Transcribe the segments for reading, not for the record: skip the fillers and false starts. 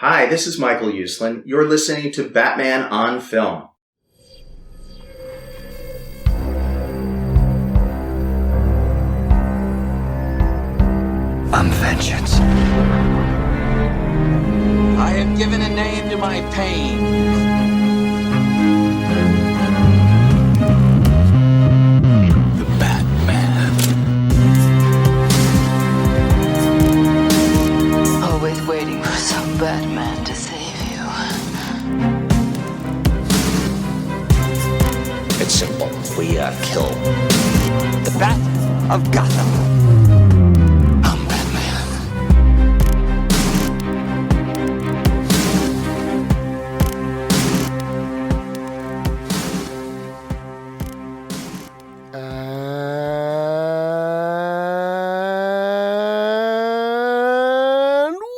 Hi, this is Michael Uslan. You're listening to Batman on Film. I'm vengeance. I have given a name to my pain. The Batman. Always waiting for some Batman to save you. It's simple. We kill the Bat of Gotham. I'm Batman. And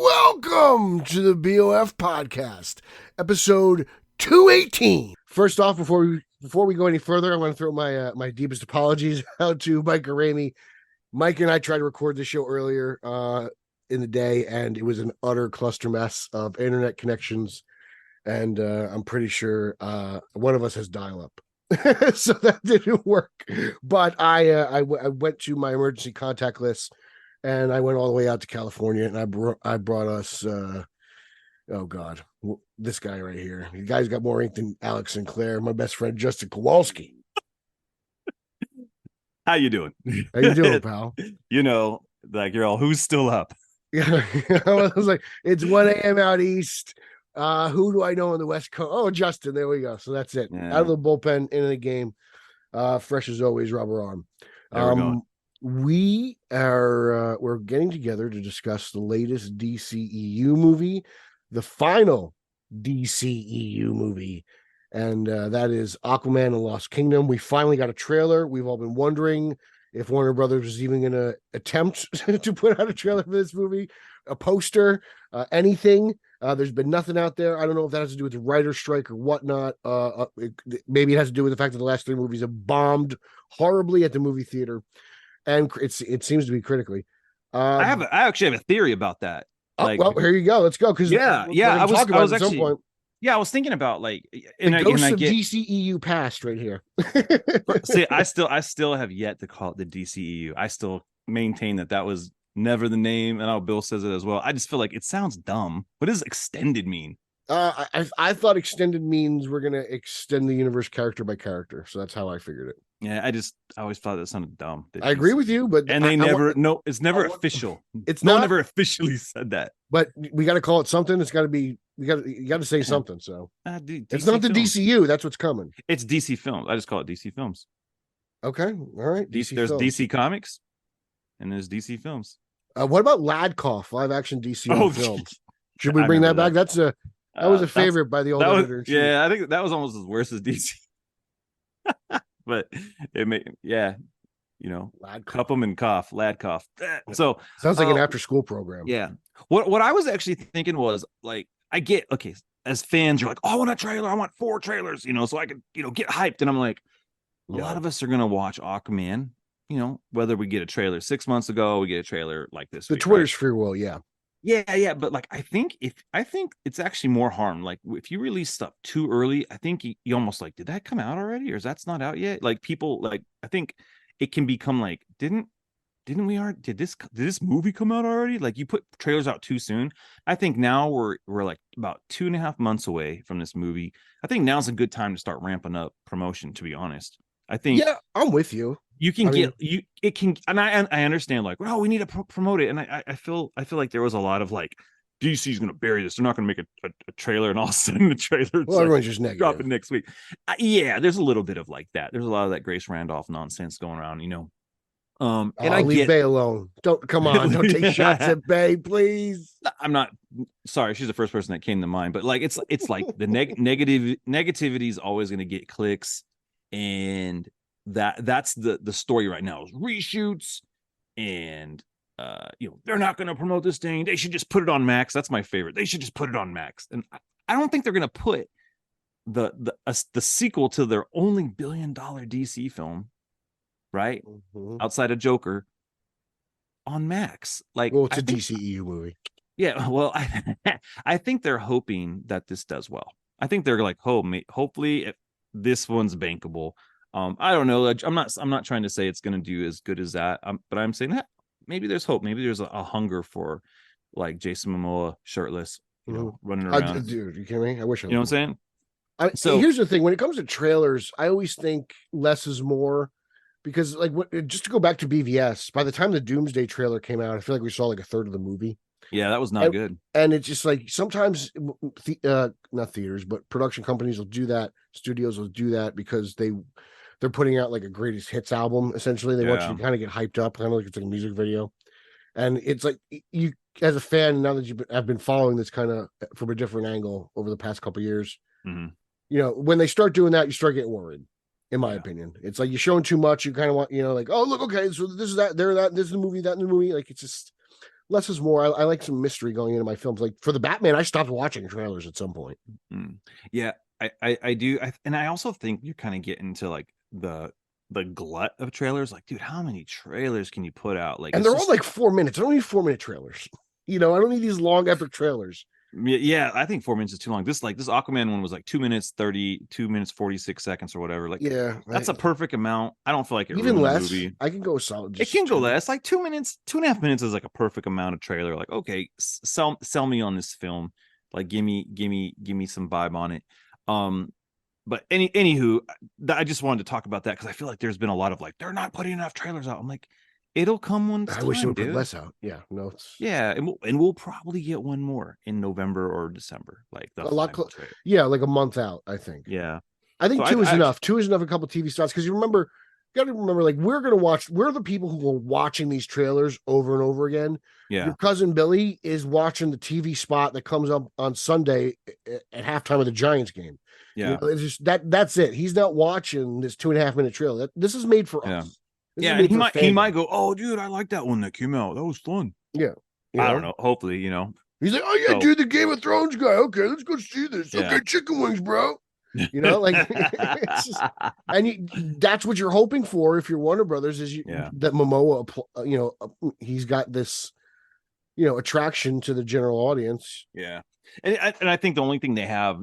welcome to the BOF podcast, episode 218. First off, before we go any further, I want to throw my deepest apologies out to Mike and Ramey. Mike and I tried to record the show earlier in the day, and it was an utter cluster mess of internet connections, and I'm pretty sure one of us has dial-up. So that didn't work. But I went to my emergency contact list, and I went all the way out to California, and I brought us oh God, this guy right here. The guy's got more ink than Alex Sinclair. My best friend Justin Kowalski. How you doing? How you doing, pal? You know, like you're all, who's still up? Yeah, I was like, it's 1 a.m. out east. Who do I know on the West Coast? Oh, Justin. There we go. So that's it. Yeah. Out of the bullpen, into the game. Fresh as always, rubber arm. We're getting together to discuss the latest DCEU movie, the final DCEU movie, and that is Aquaman and Lost Kingdom. We finally got a trailer. We've all been wondering if Warner Brothers was even going to attempt to put out a trailer for this movie, a poster, anything. There's been nothing out there. I don't know if that has to do with the writer's strike or whatnot. Maybe it has to do with the fact that the last 3 movies have bombed horribly at the movie theater, and it seems to be critically. I actually have a theory about that. Like, well, here you go. Let's go. Because I was thinking about like, and the ghosts of DCEU past right here. See, I still have yet to call it the DCEU. I still maintain that was never the name, and how Bill says it as well. I just feel like it sounds dumb. What does extended mean? I thought extended means we're gonna extend the universe character by character, so that's how I figured it. Yeah, I always thought that sounded dumb. I agree with you, but it's never official. It's never officially said that. But we got to call it something. It's got to be. You got to say something. So it's not the Films. DCU. That's what's coming. It's DC Films. I just call it DC Films. Okay, all right. There's Films. DC Comics, and there's DC Films. What about Ladkoff, live action DC films? Should we I bring that remember back? That was a favorite by the old editor. Yeah, I think that was almost as worse as DC. But it made, Cup 'em and cough, Ladkoff. So sounds like an after school program. Yeah. What I was actually thinking was like, as fans, you're like, oh, I want a trailer. I want 4 trailers, so I can, get hyped. And I'm like, a lot of us are gonna watch Aquaman. Whether we get a trailer 6 months ago, we get a trailer like this. The Twitter's free will, yeah. Yeah, but like I think it's actually more harm. Like if you release stuff too early, I think you almost like, did that come out already, or is that's not out yet? Like people like, I think it can become like, did this movie come out already? Like you put trailers out too soon. I think now we're like about 2.5 months away from this movie. I think now's a good time to start ramping up promotion, to be honest. I think I'm with you. You can and I understand like, well, we need to promote it, and I feel like there was a lot of like, DC's gonna bury this. They're not gonna make a trailer, and all of a sudden the trailer everyone's just negative. Drop it next week. There's a little bit of like that. There's a lot of that Grace Randolph nonsense going around, And I leave Bay alone. Don't take shots at Bay, please. I'm not sorry. She's the first person that came to mind, but like it's like the negativity is always gonna get clicks, and that's the story right now is reshoots, and they're not going to promote this thing. They should just put it on Max. That's my favorite. They should just put it on Max. And I don't think they're going to put the sequel to their only $1 billion DC film, right, outside of Joker, on Max. Like, well, it's a DCEU movie. Yeah, well, I think they're hoping that this does well. I think they're like, hopefully this one's bankable. I don't know. I'm not trying to say it's going to do as good as that. But I'm saying that maybe there's hope. Maybe there's a hunger for like Jason Momoa shirtless, running around. Dude, you kidding me? I wish I. You know what I'm saying? So here's the thing: when it comes to trailers, I always think less is more, because like just to go back to BVS, by the time the Doomsday trailer came out, I feel like we saw like a third of the movie. Yeah, that was not good. And it's just like sometimes not theaters, but production companies will do that. Studios will do that because they're putting out like a greatest hits album. Essentially, they want you to kind of get hyped up, kind of like it's like a music video. And it's like you, as a fan, now that I've been following this kind of from a different angle over the past couple of years, when they start doing that, you start getting worried. In my opinion, it's like you're showing too much. You kind of want, like, oh look, okay, so this is that, there, that, this is the movie, that in the movie. Like it's just. Less is more. I like some mystery going into my films. Like for the Batman, I stopped watching trailers at some point. Yeah, I do. And I also think you kind of get into like the glut of trailers. Like, dude, how many trailers can you put out? Like, and they're all like 4 minutes. I don't need 4-minute trailers. I don't need these long epic trailers. Yeah, I think 4 minutes is too long. This Aquaman one was like 2 minutes 30, 2 minutes 46 seconds or whatever. Like, yeah, that's a perfect amount. I don't feel like it even less. The movie. I can go solid. It can go less. Like 2 minutes, 2.5 minutes is like a perfect amount of trailer. Like, okay, sell me on this film. Like, give me some vibe on it. But anywho, I just wanted to talk about that because I feel like there's been a lot of like they're not putting enough trailers out. I'm like, it'll come one time. I wish they would put less out. Yeah, no. Yeah, and we'll probably get one more in November or December, like a lot. Yeah, like a month out. I think. Yeah, I think two is enough. 2 is enough. A couple TV spots because you got to remember, like we're the people who are watching these trailers over and over again. Yeah, your cousin Billy is watching the TV spot that comes up on Sunday at halftime of the Giants game. Yeah, it's just that's it. He's not watching this 2.5 minute trailer. This is made for us. Yeah, and he might go, oh, dude, I like that one that came out. That was fun. Yeah, I don't know. Hopefully, he's like, oh yeah, dude, the Game of Thrones guy. Okay, let's go see this. Yeah. Okay, chicken wings, bro. Like, it's just, and that's what you're hoping for if you're Warner Brothers is that Momoa, he's got this, attraction to the general audience. Yeah, and I think the only thing they have,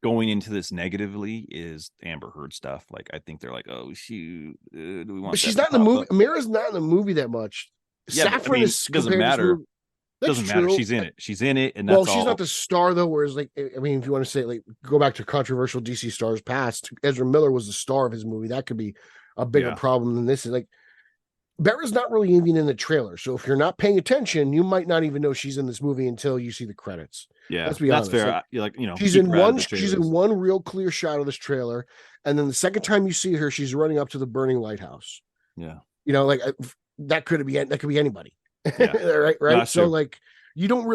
going into this negatively is Amber Heard stuff. Like, I think they're like, oh shoot, do we want? But she's not in the movie. Mira's not in the movie that much. Yeah, Saffron doesn't matter. Doesn't matter. She's in it, and that's she's not the star though. Whereas, like, I mean, if you want to say, like, go back to controversial DC stars past, Ezra Miller was the star of his movie. That could be a bigger problem than this. Is like, Verra's not really even in the trailer. So if you're not paying attention, you might not even know she's in this movie until you see the credits. Yeah, let's be honest. Fair. She's in one real clear shot of this trailer, and then the second time you see her, she's running up to the burning lighthouse. Yeah, like that could be anybody. Yeah. right. No, so true. like you don't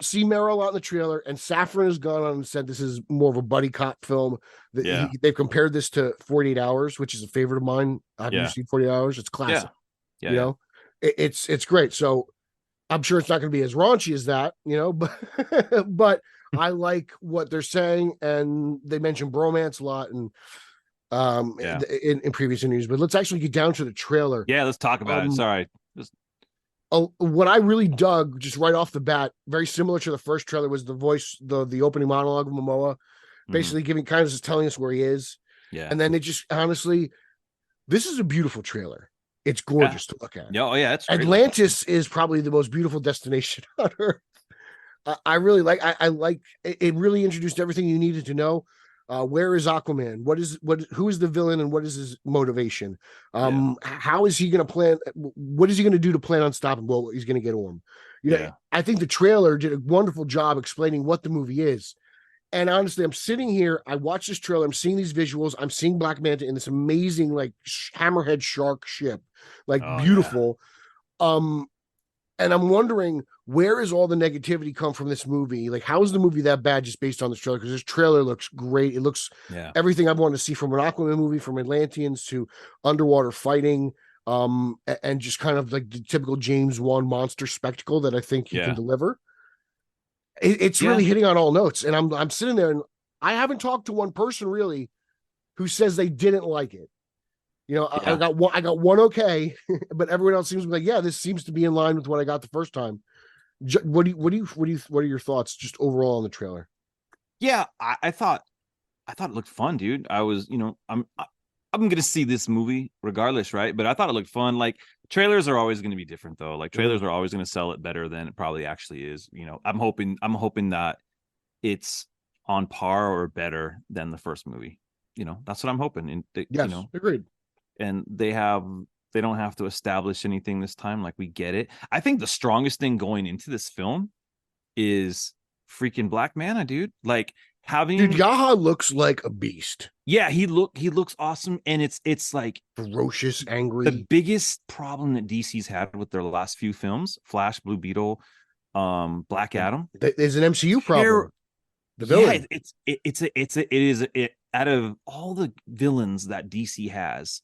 see Meryl a lot in the trailer, and Saffron has gone on and said this is more of a buddy cop film. They've compared this to 48 Hours, which is a favorite of mine. Have you seen 48 Hours? It's classic. Yeah. It's great. So I'm sure it's not going to be as raunchy as that, but I like what they're saying, and they mention bromance a lot and in previous interviews. But let's actually get down to the trailer. Yeah, let's talk about it. Sorry. What I really dug just right off the bat, very similar to the first trailer, was the voice, the opening monologue of Momoa, basically giving kind of just telling us where he is. Yeah. And then it just honestly, this is a beautiful trailer. It's gorgeous to look at. Yeah, it's Atlantis is probably the most beautiful destination on Earth. I really like. I like it. Really introduced everything you needed to know. Where is Aquaman? Who is the villain, and what is his motivation? How is he going to plan? What is he going to do to plan on stopping? Well, he's going to get Orm. I think the trailer did a wonderful job explaining what the movie is. And honestly, I'm sitting here, I watch this trailer, I'm seeing these visuals, I'm seeing Black Manta in this amazing, like, hammerhead shark ship, like, beautiful. Yeah. And I'm wondering, where is all the negativity come from this movie? Like, how is the movie that bad just based on this trailer? Because this trailer looks great. It looks everything I've wanted to see from an Aquaman movie, from Atlanteans to underwater fighting, and just kind of like the typical James Wan monster spectacle that I think he can deliver. It's really hitting on all notes, and I'm sitting there, and I haven't talked to one person really who says they didn't like it. You know, I Yeah. got one okay, but everyone else seems like, yeah, this seems to be in line with what I got the first time. What are your thoughts just overall on the trailer? Yeah, I thought it looked fun, dude. I was, I'm gonna see this movie regardless, right? But I thought it looked fun. Like trailers are always gonna be different though. Like trailers are always gonna sell it better than it probably actually is. I'm hoping that it's on par or better than the first movie. That's what I'm hoping. And Yes, agreed. and they don't have to establish anything this time. Like we get it. I think the strongest thing going into this film is freaking Black Manta, dude. Like having Dude, Yaha looks like a beast. yeah, he looks awesome, and it's like Ferocious, the angry. biggest problem that DC's had with their last few films, Flash, Blue Beetle, Black Adam. There's an MCU problem. The villain. Yeah, out of all the villains that DC has,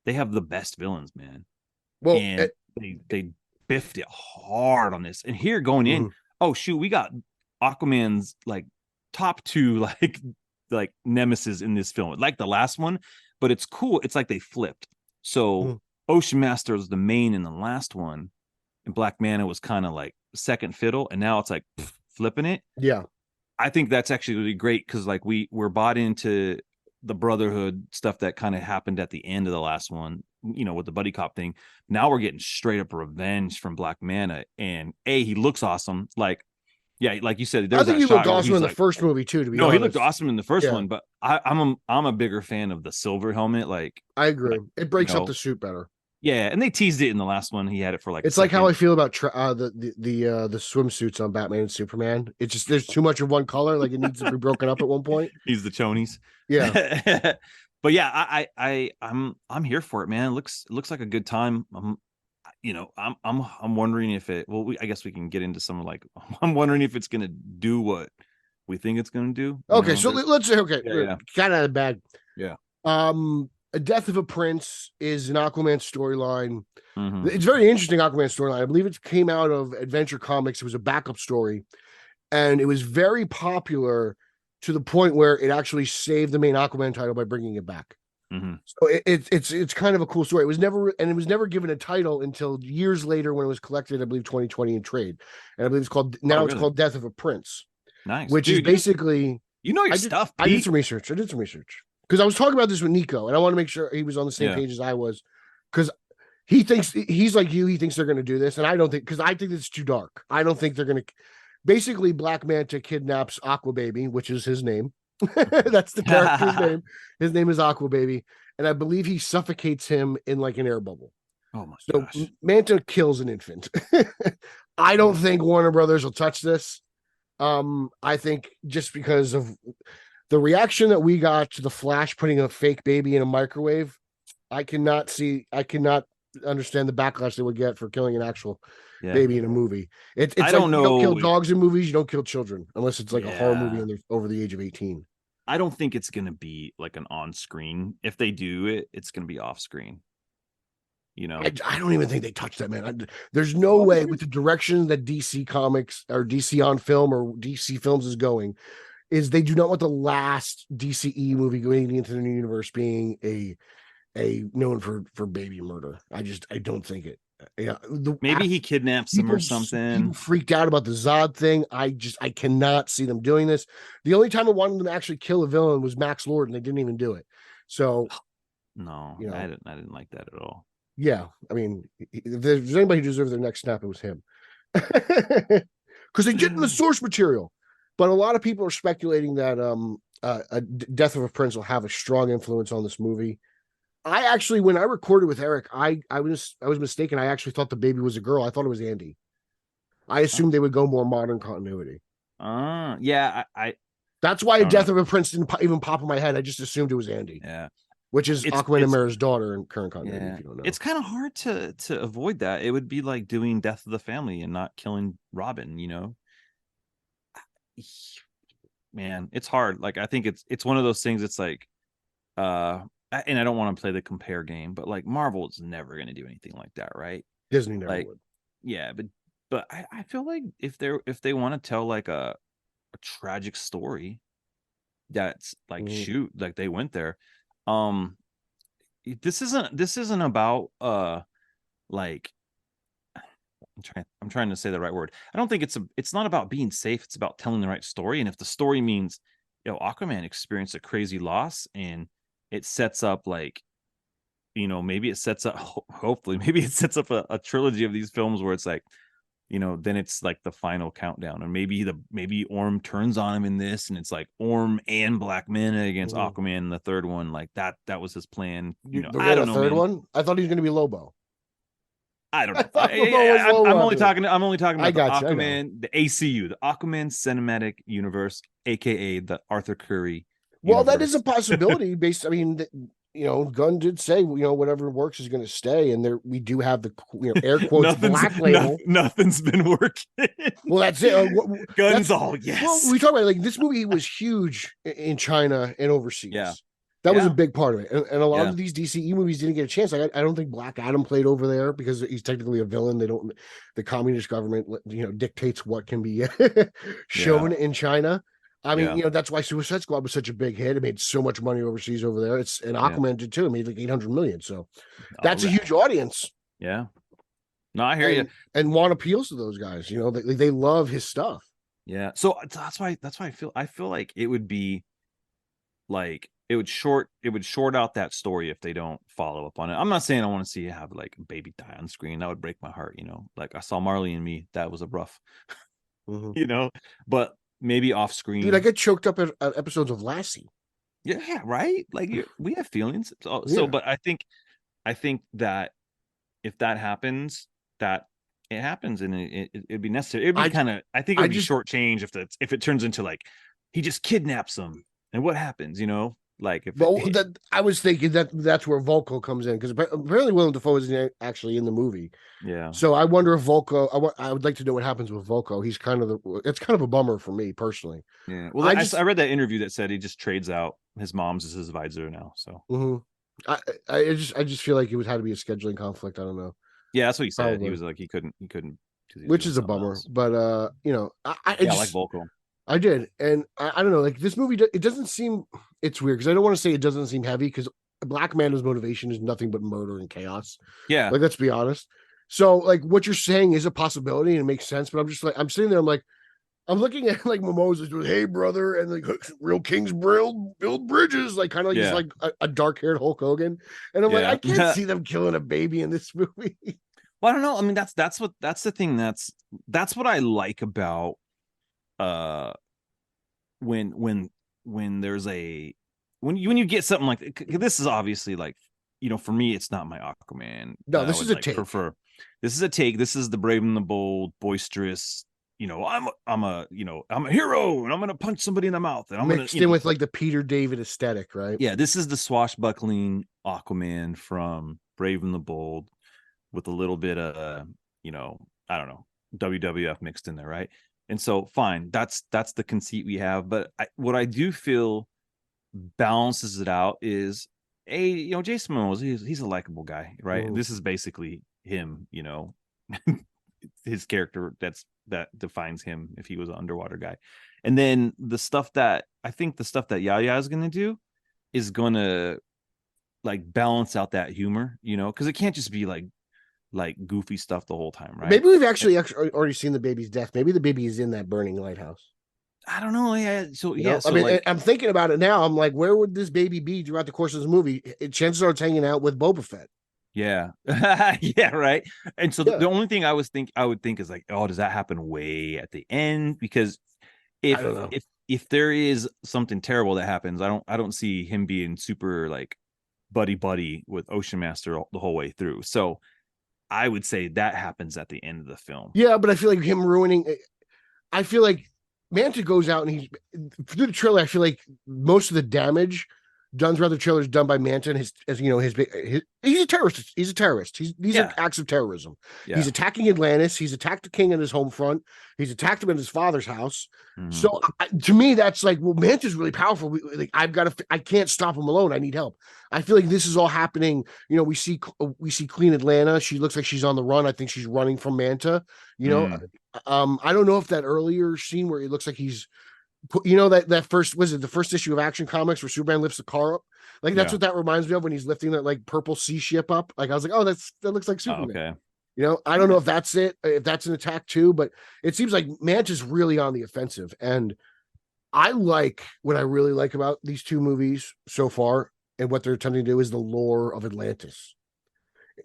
they have the best villains, man. Well, And they biffed it hard on this. And here going in, oh shoot, we got Aquaman's like top two like nemesis in this film, like the last one, but it's cool. It's like they flipped. So Ocean Master was the main in the last one, and Black Manta was kind of like second fiddle, and now it's like flipping it. Yeah. I think that's actually really great because like we're bought into the brotherhood stuff that kind of happened at the end of the last one, with the buddy cop thing. Now we're getting straight up revenge from Black Manta, and he looks awesome. Like, yeah, like you said, I think he looked awesome in the first movie too. To be honest, he looked awesome in the first one, but I'm a bigger fan of the silver helmet. Like, I agree, it breaks up know, the suit better. Yeah, and they teased it in the last one. He had it for like it's like how I feel about the swimsuits on Batman and Superman. It's just there's too much of one color. Like it needs to be broken up at one point. He's the chonies. Yeah, but yeah, I'm here for it, man. It looks like a good time. I'm wondering if it. Well, I guess we can get into some like. I'm wondering if it's gonna do what we think it's gonna do. Okay, so let's say kind of bad. Yeah. A Death of a Prince is an Aquaman storyline. It's very interesting Aquaman storyline. I believe it came out of Adventure Comics. It was a backup story, and it was very popular to the point where it actually saved the main Aquaman title by bringing it back. So it's kind of a cool story. It was never given a title until years later when it was collected, I believe 2020 in trade, and I believe it's called Death of a Prince. Nice, which is basically your stuff. I did some research. Because I was talking about this with Nico, and I want to make sure he was on the same page as I was, because he's like you. He thinks they're going to do this, and I don't think, because I think it's too dark. I don't think they're going to. Basically, Black Manta kidnaps Aquababy, which is his name. That's the character's name. His name is Aquababy, and I believe he suffocates him in like an air bubble. Oh my gosh! So Manta kills an infant. I don't think Warner Brothers will touch this. I think just because of the reaction that we got to the Flash putting a fake baby in a microwave, I cannot understand the backlash they would get for killing an actual baby in a movie. It's I don't know. You don't kill dogs in movies. You don't kill children unless it's like a horror movie and they're over the age of 18. I don't think it's going to be like an on-screen. If they do it, it's going to be off-screen. I don't even think they touch that, man. There's no way with the direction that DC Comics or DC on Film or DC Films is going, is they do not want the last DCE movie going into the new universe being a known for baby murder. I don't think it. Yeah, maybe he kidnaps them or something. People freaked out about the Zod thing. I cannot see them doing this. The only time I wanted them to actually kill a villain was Max Lord, and they didn't even do it. So no, I didn't like that at all. Yeah, I mean, if there's anybody who deserved their next snap, it was him, because they did in the source material. But a lot of people are speculating that a Death of a Prince will have a strong influence on this movie. I actually, when I recorded with Eric, I was mistaken. I actually thought the baby was a girl. I thought it was Andy. I assumed they would go more modern continuity. Yeah, That's why Death of a Prince didn't even pop in my head. I just assumed it was Andy. Yeah. Which is Aquaman and Mara's daughter in current continuity, if you don't know. It's kind of hard to avoid that. It would be like doing Death of the Family and not killing Robin, Man, it's hard. Like, I think it's one of those things. It's like, and I don't want to play the compare game, but like Marvel is never going to do anything like that, right? Disney never would. Yeah, but I feel like if they want to tell like a tragic story, that's like shoot, like they went there. this isn't about like I'm trying to say the right word. I don't think it's not about being safe. It's about telling the right story. And if the story means, Aquaman experienced a crazy loss, and it sets up like, maybe it sets up, hopefully, maybe it sets up a trilogy of these films where it's like, then it's like the final countdown, or maybe Orm turns on him in this, and it's like Orm and Black Manta against Aquaman in the third one. Like that was his plan. I don't know, third man. one. I thought he was going to be Lobo. I don't know. I'm only talking about the Aquaman, the ACU, the Aquaman Cinematic Universe, aka the Arthur Curry. Well, universe. that is a possibility. Based, I mean, Gunn did say, whatever works is going to stay, and there we do have the air quotes black label. Nothing's been working. Well, that's it. Guns all yes. Well, we talk about like this movie was huge in China and overseas. Yeah. That was a big part of it, and a lot Yeah. of these DCE movies didn't get a chance. Like, I don't think Black Adam played over there because he's technically a villain. The communist government, dictates what can be shown in China. I mean, that's why Suicide Squad was such a big hit. It made so much money overseas over there. And Aquaman did too. It made like 800 million. So that's a huge audience. Yeah. No, I hear you. And Juan appeals to those guys. They love his stuff. Yeah. So that's why I feel like it would be like it would short out that story if they don't follow up on it. I'm not saying I want to see you have like a baby die on screen. That would break my heart, Like I saw Marley and Me. That was a rough, but maybe off screen. Dude, I get choked up at episodes of Lassie. Yeah, right. Like we have feelings. But I think that if that happens, that it happens, and it'd be necessary. It'd be kind of. I think it'd be shortchange if it turns into like he just kidnaps them, and what happens, Like, I was thinking that's where Volko comes in, because apparently Willem Dafoe isn't actually in the movie. Yeah. So I wonder if Volko. I would like to know what happens with Volko. He's it's kind of a bummer for me personally. Yeah. Well, I read that interview that said he just trades out his mom's as his advisor now. So. I just feel like it had to be a scheduling conflict. I don't know. Yeah, that's what he said. Probably. He was like he couldn't. Which is a bummer, else. But I like Volko. I did, and I don't know. Like this movie, it doesn't seem. It's weird because I don't want to say it doesn't seem heavy, because Black Manta's motivation is nothing but murder and chaos. Yeah, like let's be honest. So like what you're saying is a possibility and it makes sense, but I'm just like I'm sitting there. I'm looking at like Mimosas with "Hey brother" and like real kings build bridges, like kind of like he's like a dark haired Hulk Hogan, and I'm like I can't see them killing a baby in this movie. Well, I don't know. I mean that's the thing. That's what I like about when there's when you get something like this is obviously like for me it's not my Aquaman. No, this is a take. This is a take. This is the brave and the bold, boisterous. I'm a hero, and I'm gonna punch somebody in the mouth, and I'm mixed in with like the Peter David aesthetic, right? Yeah, this is the swashbuckling Aquaman from Brave and the Bold, with a little bit of I don't know, WWF mixed in there, right? And so fine, that's the conceit we have. But what I do feel balances it out is Jason Momoa, he's a likable guy, right? Ooh. This is basically him, his character that defines him if he was an underwater guy. And then the stuff that Yaya is going to do is going to like balance out that humor, because it can't just be like goofy stuff the whole time, right? Maybe we've actually already seen the baby's death. Maybe the baby is in that burning lighthouse. I don't know. Yeah. So I mean, I'm thinking about it now. I'm like, where would this baby be throughout the course of the movie? Chances are it's hanging out with Boba Fett. Yeah. Yeah, right. And so the only thing I would think is like, oh, does that happen way at the end? Because if there is something terrible that happens, I don't see him being super like buddy with Ocean Master the whole way through. So I would say that happens at the end of the film. Yeah, but I feel like him ruining. I feel like Manta goes out and he's through the trailer. I feel like most of the damage done throughout the trailer is done by Manta and his he's a terrorist. He's a terrorist. These are acts of terrorism. Yeah. He's attacking Atlantis. He's attacked the king at his home front. He's attacked him at his father's house. Mm-hmm. So to me, that's like, well, Manta's really powerful. I can't stop him alone. I need help. I feel like this is all happening. We see Queen Atlanta. She looks like she's on the run. I think she's running from Manta. I don't know if that earlier scene where it looks like he's You know that first was it the first issue of Action Comics where Superman lifts the car up? Like that's Yeah. what that reminds me of when he's lifting that like purple sea ship up. Like I was like, oh, that looks like Oh, Superman. okay. You know, I don't know if that's it, if that's an attack too, but it seems like Manta's really on the offensive. And I like what I really like about these two movies so far, and what they're attempting to do is the lore of Atlantis.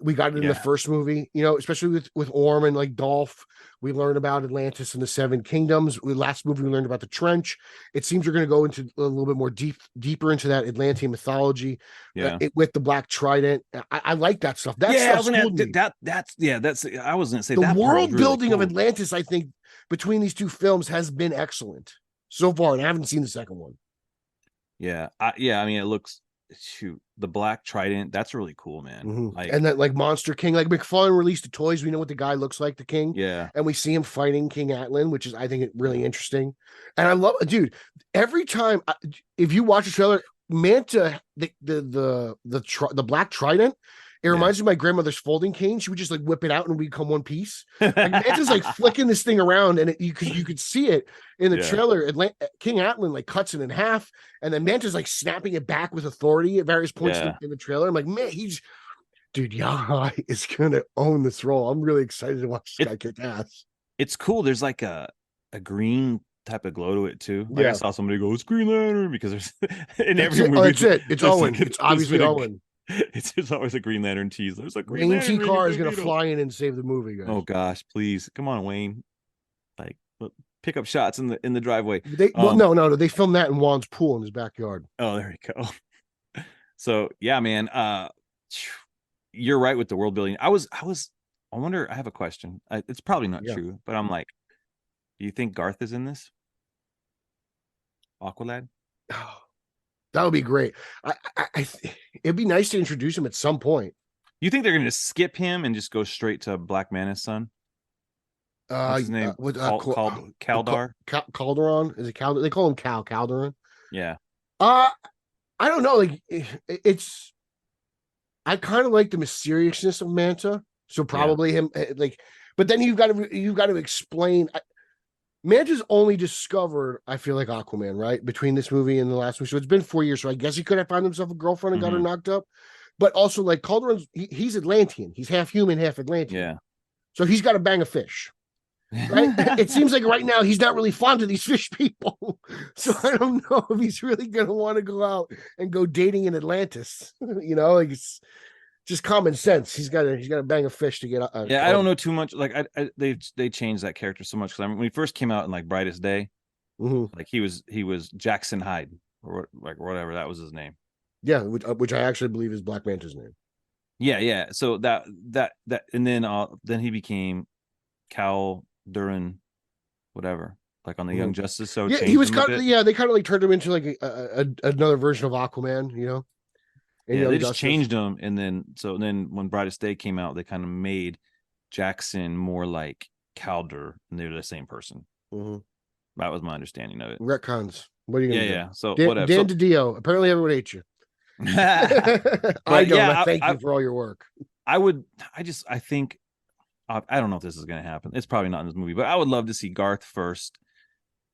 We got it in the first movie, you know, especially with Orm and like Dolph. We learned about Atlantis and the Seven Kingdoms. Last movie we learned about the Trench. It seems we're going to go into a little bit more deeper into that Atlantean mythology. With the Black Trident. I like that stuff. That's I was gonna say the that world building of Atlantis. I think between these two films has been excellent so far, and I haven't seen the second one. I mean, it looks the Black Trident. That's really cool, man. Mm-hmm. Like, and that like Monster King, like McFarlane released the toys. We know what the guy looks like, the King. Yeah, and we see him fighting King Atlan, which is I think really interesting. And I love, dude. Every time, if you watch a trailer, Manta, the Black Trident. It reminds me of my grandmother's folding cane. She would just like whip it out and we become one piece. Like Manta's like flicking this thing around, and you could see it in the trailer. King Atlan like cuts it in half, and then Manta's like snapping it back with authority at various points in the trailer. I'm like, man, dude, Yahai is gonna own this role. I'm really excited to watch this guy kick ass. It's cool. There's like a green type of glow to it too. Like I saw somebody go, "It's Green Lantern," because there's in every movie. That's it. It's Owen. It's obviously Owen. It's always a Green Lantern tease. There's a Green Lantern. Wayne T. Carr is going to fly in and save the movie, guys. Oh gosh, please come on, Wayne. Like, pick up shots in the driveway. No. They filmed that in Juan's pool in his backyard. Oh, there you go. So yeah, man. You're right with the world building. I wonder. I have a question. It's probably not true, but I'm like, do you think Garth is in this? Aqualad? That would be great. It'd be nice to introduce him at some point. You think they're going to skip him and just go straight to Black Mana's son? What's his name? Kaldar? Calderon? Is it Calderon? They call him Calderon. Yeah. I don't know. Like I kind of like the mysteriousness of Manta. So probably him. Like, but then you've got to explain. Manta's only discovered, I feel like, Aquaman, right? Between this movie and the last movie. So it's been 4 years. So I guess he could have found himself a girlfriend and got her knocked up. But also, like, Calderon's, he's Atlantean. He's half human, half Atlantean. Yeah. So he's got to bang a fish. Right? It seems like right now he's not really fond of these fish people. So I don't know if he's really going to want to go out and go dating in Atlantis. You know, like it's just common sense. He's got to bang a fish to get. I don't know too much. Like they changed that character so much because when he first came out in like Brightest Day, like he was Jackson Hyde or like whatever that was his name. Yeah, which I actually believe is Black Manta's name. Yeah. So that and then he became Cal Duran, whatever. Like on the Young Justice. So yeah, he was kind of they kind of like turned him into like another version of Aquaman, you know. Yeah, they just changed him, and then when Brightest Day came out, they kind of made Jackson more like Calder, and they're the same person. That was my understanding of it. Retcons. What are you gonna do? Yeah. So whatever. Dan DiDio. Apparently, everyone hates you. I don't. Thank you for all your work. I think. I don't know if this is going to happen. It's probably not in this movie, but I would love to see Garth first.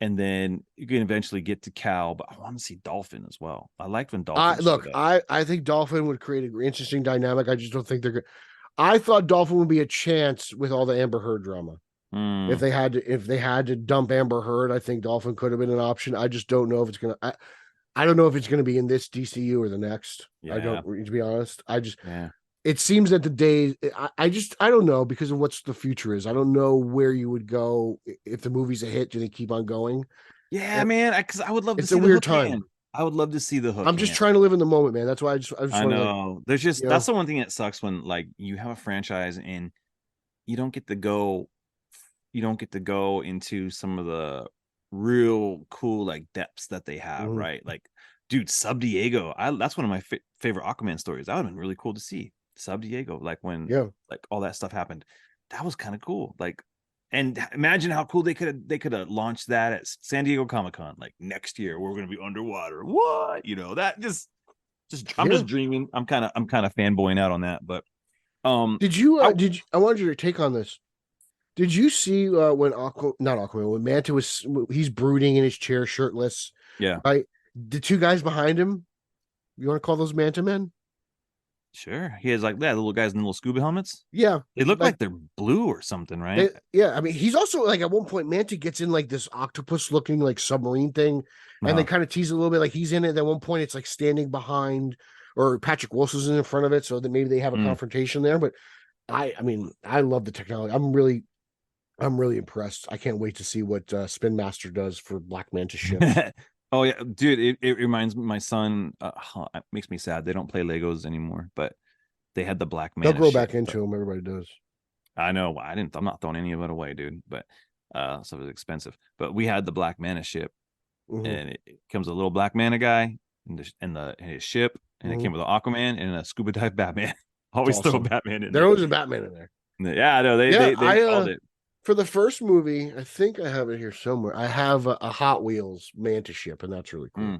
And then you can eventually get to Cal, but I want to see Dolphin as well. I liked when Dolphin. I think Dolphin would create an interesting dynamic. I just don't think they're good. I thought Dolphin would be a chance with all the Amber Heard drama. If they had to dump Amber Heard, I think Dolphin could have been an option. I just don't know if it's gonna. I don't know if it's gonna be in this DCU or the next. Yeah. I don't. To be honest, It seems that the days. I don't know because of what's the future is. I don't know where you would go if the movie's a hit. Do they keep on going? Yeah, man. Because I would love to. It's a weird time. I would love to see the hook. I'm just trying to live in the moment, man. That's why I know. There's just that's the one thing that sucks when like you have a franchise and you don't get to go. You don't get to go into some of the real cool like depths that they have, right? Like, dude, Sub Diego. That's one of my favorite Aquaman stories. That would have been really cool to see. Sub Diego, like when like all that stuff happened. That was kind of cool. Like, and imagine how cool they could have launched that at San Diego Comic-Con. Like next year, we're gonna be underwater. What? You know, that just I'm just dreaming. I'm kind of fanboying out on that. But I wanted your take on this. Did you see when when Manta he's brooding in his chair shirtless? Yeah. Right? The two guys behind him, you want to call those Manta men? Sure. He has like that little guys in little scuba helmets. Yeah. They look like they're blue or something, right? Yeah, I mean, he's also like at one point, Manta gets in like this octopus looking like submarine thing, and they kind of tease a little bit like he's in it. At one point, it's like standing behind, or Patrick Wilson's in front of it, so that maybe they have a confrontation there. But I mean, I love the technology. I'm really impressed. I can't wait to see what Spin Master does for Black Manta ships. Oh yeah, dude, it reminds me, my son, it makes me sad. They don't play Legos anymore, but they had the Black Manta. They'll grow back into them. Everybody does. I know. I'm not throwing any of it away, dude. But so it was expensive. But we had the Black Manta ship, and it comes a little Black Manta guy and his ship, and it came with an Aquaman and a scuba dive Batman. Always throw a Batman in there. There was a Batman in there. Yeah, I know. They called it. For the first movie, I think I have it here somewhere. I have a Hot Wheels Manta ship, and that's really cool.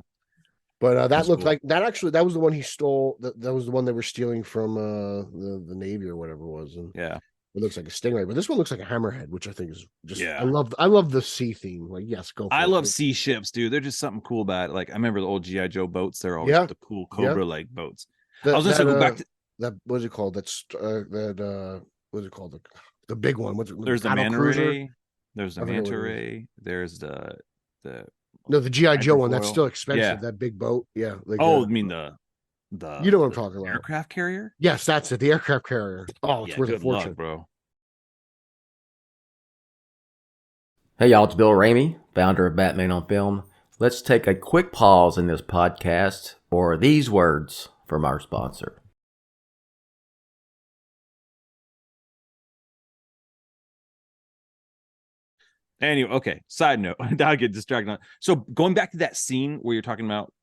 But that looked like that. Actually, that was the one he stole. That was the one they were stealing from the Navy or whatever it was. And yeah, it looks like a stingray, but this one looks like a hammerhead, which I think is just. Yeah. I love the sea theme. Like, yes, go. I love sea ships, dude. They're just something cool about it. Like I remember the old GI Joe boats. They're always the cool Cobra like boats. I was just go back to that. What's it called? What's it called? The big one. There's the Manta Ray. There's the Manta Ray. There's the the GI Joe one. That's still expensive. Yeah. That big boat. Yeah. Like, I mean the you know what I'm talking about? Aircraft carrier. Yes, that's it. The aircraft carrier. Oh, it's worth a fortune, bro. Hey y'all, it's Bill Ramey, founder of Batman on Film. Let's take a quick pause in this podcast for these words from our sponsor. Anyway, okay. Side note, I get distracted. So going back to that scene where you're talking about,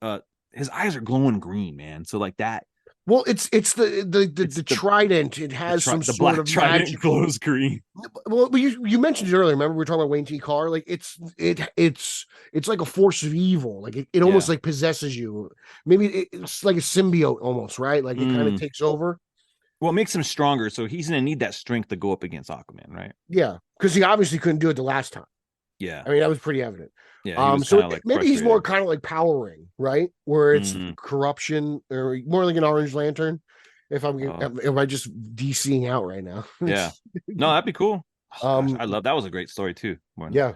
his eyes are glowing green, man. So like that. Well, it's the trident. It has some sort of trident magic. Glows green. Well, you mentioned it earlier. Remember we were talking about Wayne T. Carr? Like it's like a force of evil. Like it almost like possesses you. Maybe it's like a symbiote almost, right? Like it kind of takes over. Well, it makes him stronger, so he's gonna need that strength to go up against Aquaman, right? Yeah, because he obviously couldn't do it the last time. Yeah, I mean that was pretty evident. Yeah, so maybe he's more kind of like Power Ring, right? Where it's corruption, or more like an Orange Lantern. Am I just DCing out right now? Yeah, no, that'd be cool. Gosh, I love that. Was a great story too. Yeah,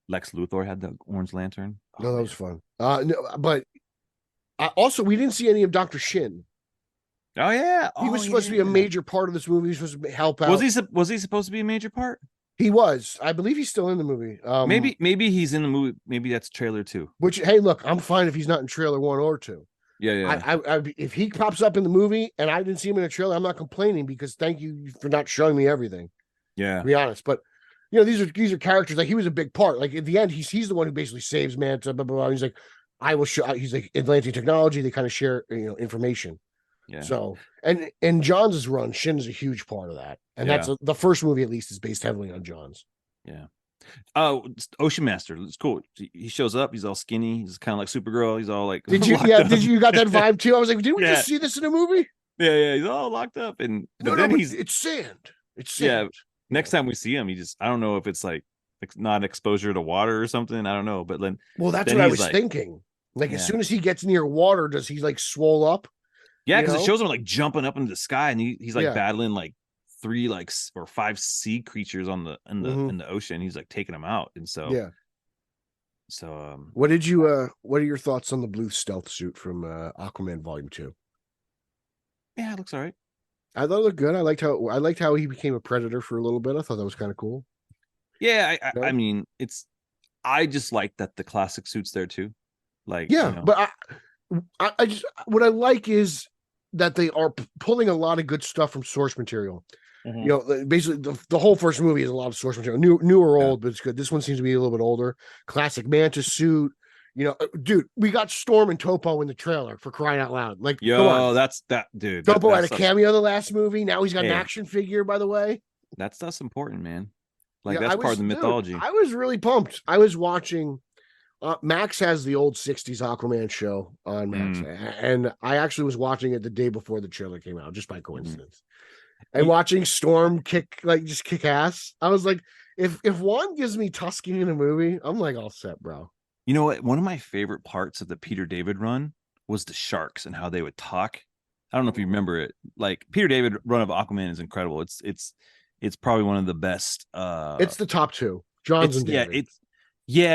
Lex Luthor had the Orange Lantern. No, that was fun. No, but also we didn't see any of Dr. Shin. Oh yeah, he was supposed to be a major part of this movie. He was supposed to help out. Was he supposed to be a major part? He was. I believe he's still in the movie. Maybe he's in the movie. Maybe that's trailer 2. Which, hey, look, I'm fine if he's not in trailer 1 or 2. Yeah. I if he pops up in the movie and I didn't see him in a trailer, I'm not complaining because thank you for not showing me everything. Yeah, to be honest. But you know, these are characters. Like he was a big part. Like at the end, he's the one who basically saves Manta. Blah, blah, blah. He's like, I will show. He's like Atlantean technology. They kind of share information. Yeah. So and John's run, Shin is a huge part of that, and that's the first movie at least is based heavily on John's. Yeah. Oh, Ocean Master. It's cool. He shows up. He's all skinny. He's kind of like Supergirl. He's all like. Did you? Yeah. Did you got that vibe too? I was like, did we just see this in a movie? Yeah. He's all locked up, and it's sand. It's sand. Yeah. Next time we see him, I don't know if it's like not exposure to water or something. I don't know, but then. Well, that's what I was thinking. Like as soon as he gets near water, does he like swole up? Yeah, because it shows him like jumping up into the sky, and he's like battling like 3 or 5 sea creatures in the ocean. He's like taking them out, and so what are your thoughts on the blue stealth suit from Aquaman Volume 2? Yeah, it looks all right. I thought it looked good. I liked how he became a predator for a little bit. I thought that was kind of cool. Yeah, I mean, I just like that the classic suit's there too. Like, but I just what I like is that they are pulling a lot of good stuff from source material. You know, basically the whole first movie is a lot of source material, new or old, but it's good. This one seems to be a little bit older. Classic Manta suit. You know, dude, we got Storm and Topo in the trailer for crying out loud. Like, that's that dude. Topo had a cameo the last movie. Now he's got an action figure. By the way, that stuff's important, man. Like that's part of the mythology. I was really pumped. I was watching. Max has the old 60s Aquaman show on Max, and I actually was watching it the day before the trailer came out, just by coincidence. and watching Storm kick ass. I was like, if Juan gives me Tusky in a movie, I'm like all set, bro. You know what? One of my favorite parts of the Peter David run was the sharks and how they would talk. I don't know if you remember it. Like Peter David run of Aquaman is incredible. It's probably one of the best. It's the top two. Johns and David.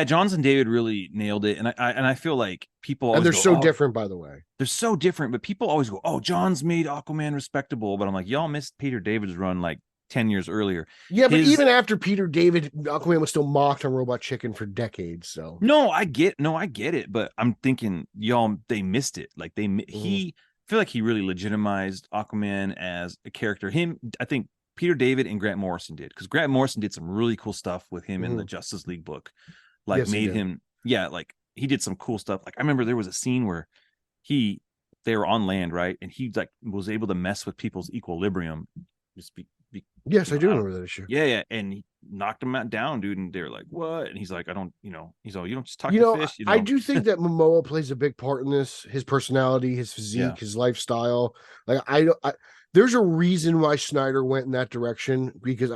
Johns and David really nailed it. And I feel like people always and they're go, so different, by the way. They're so different, but people always go, "Oh, Johns made Aquaman respectable." But I'm like, y'all missed Peter David's run like 10 years earlier. Yeah, but even after Peter David, Aquaman was still mocked on Robot Chicken for decades. So I get it, but I'm thinking y'all they missed it. Like he feel like he really legitimized Aquaman as a character. I think Peter David and Grant Morrison did, because Grant Morrison did some really cool stuff with him in the Justice League book. Like yes, made him, like he did some cool stuff. Like I remember there was a scene where they were on land, right? And he like was able to mess with people's equilibrium. Yes, I do remember that issue. Yeah. And he knocked him down, dude. And they're like, what? And he's like, I don't, he's all, you don't just talk to fish. I do think that Momoa plays a big part in this. His personality, his physique, his lifestyle. Like there's a reason why Snyder went in that direction, because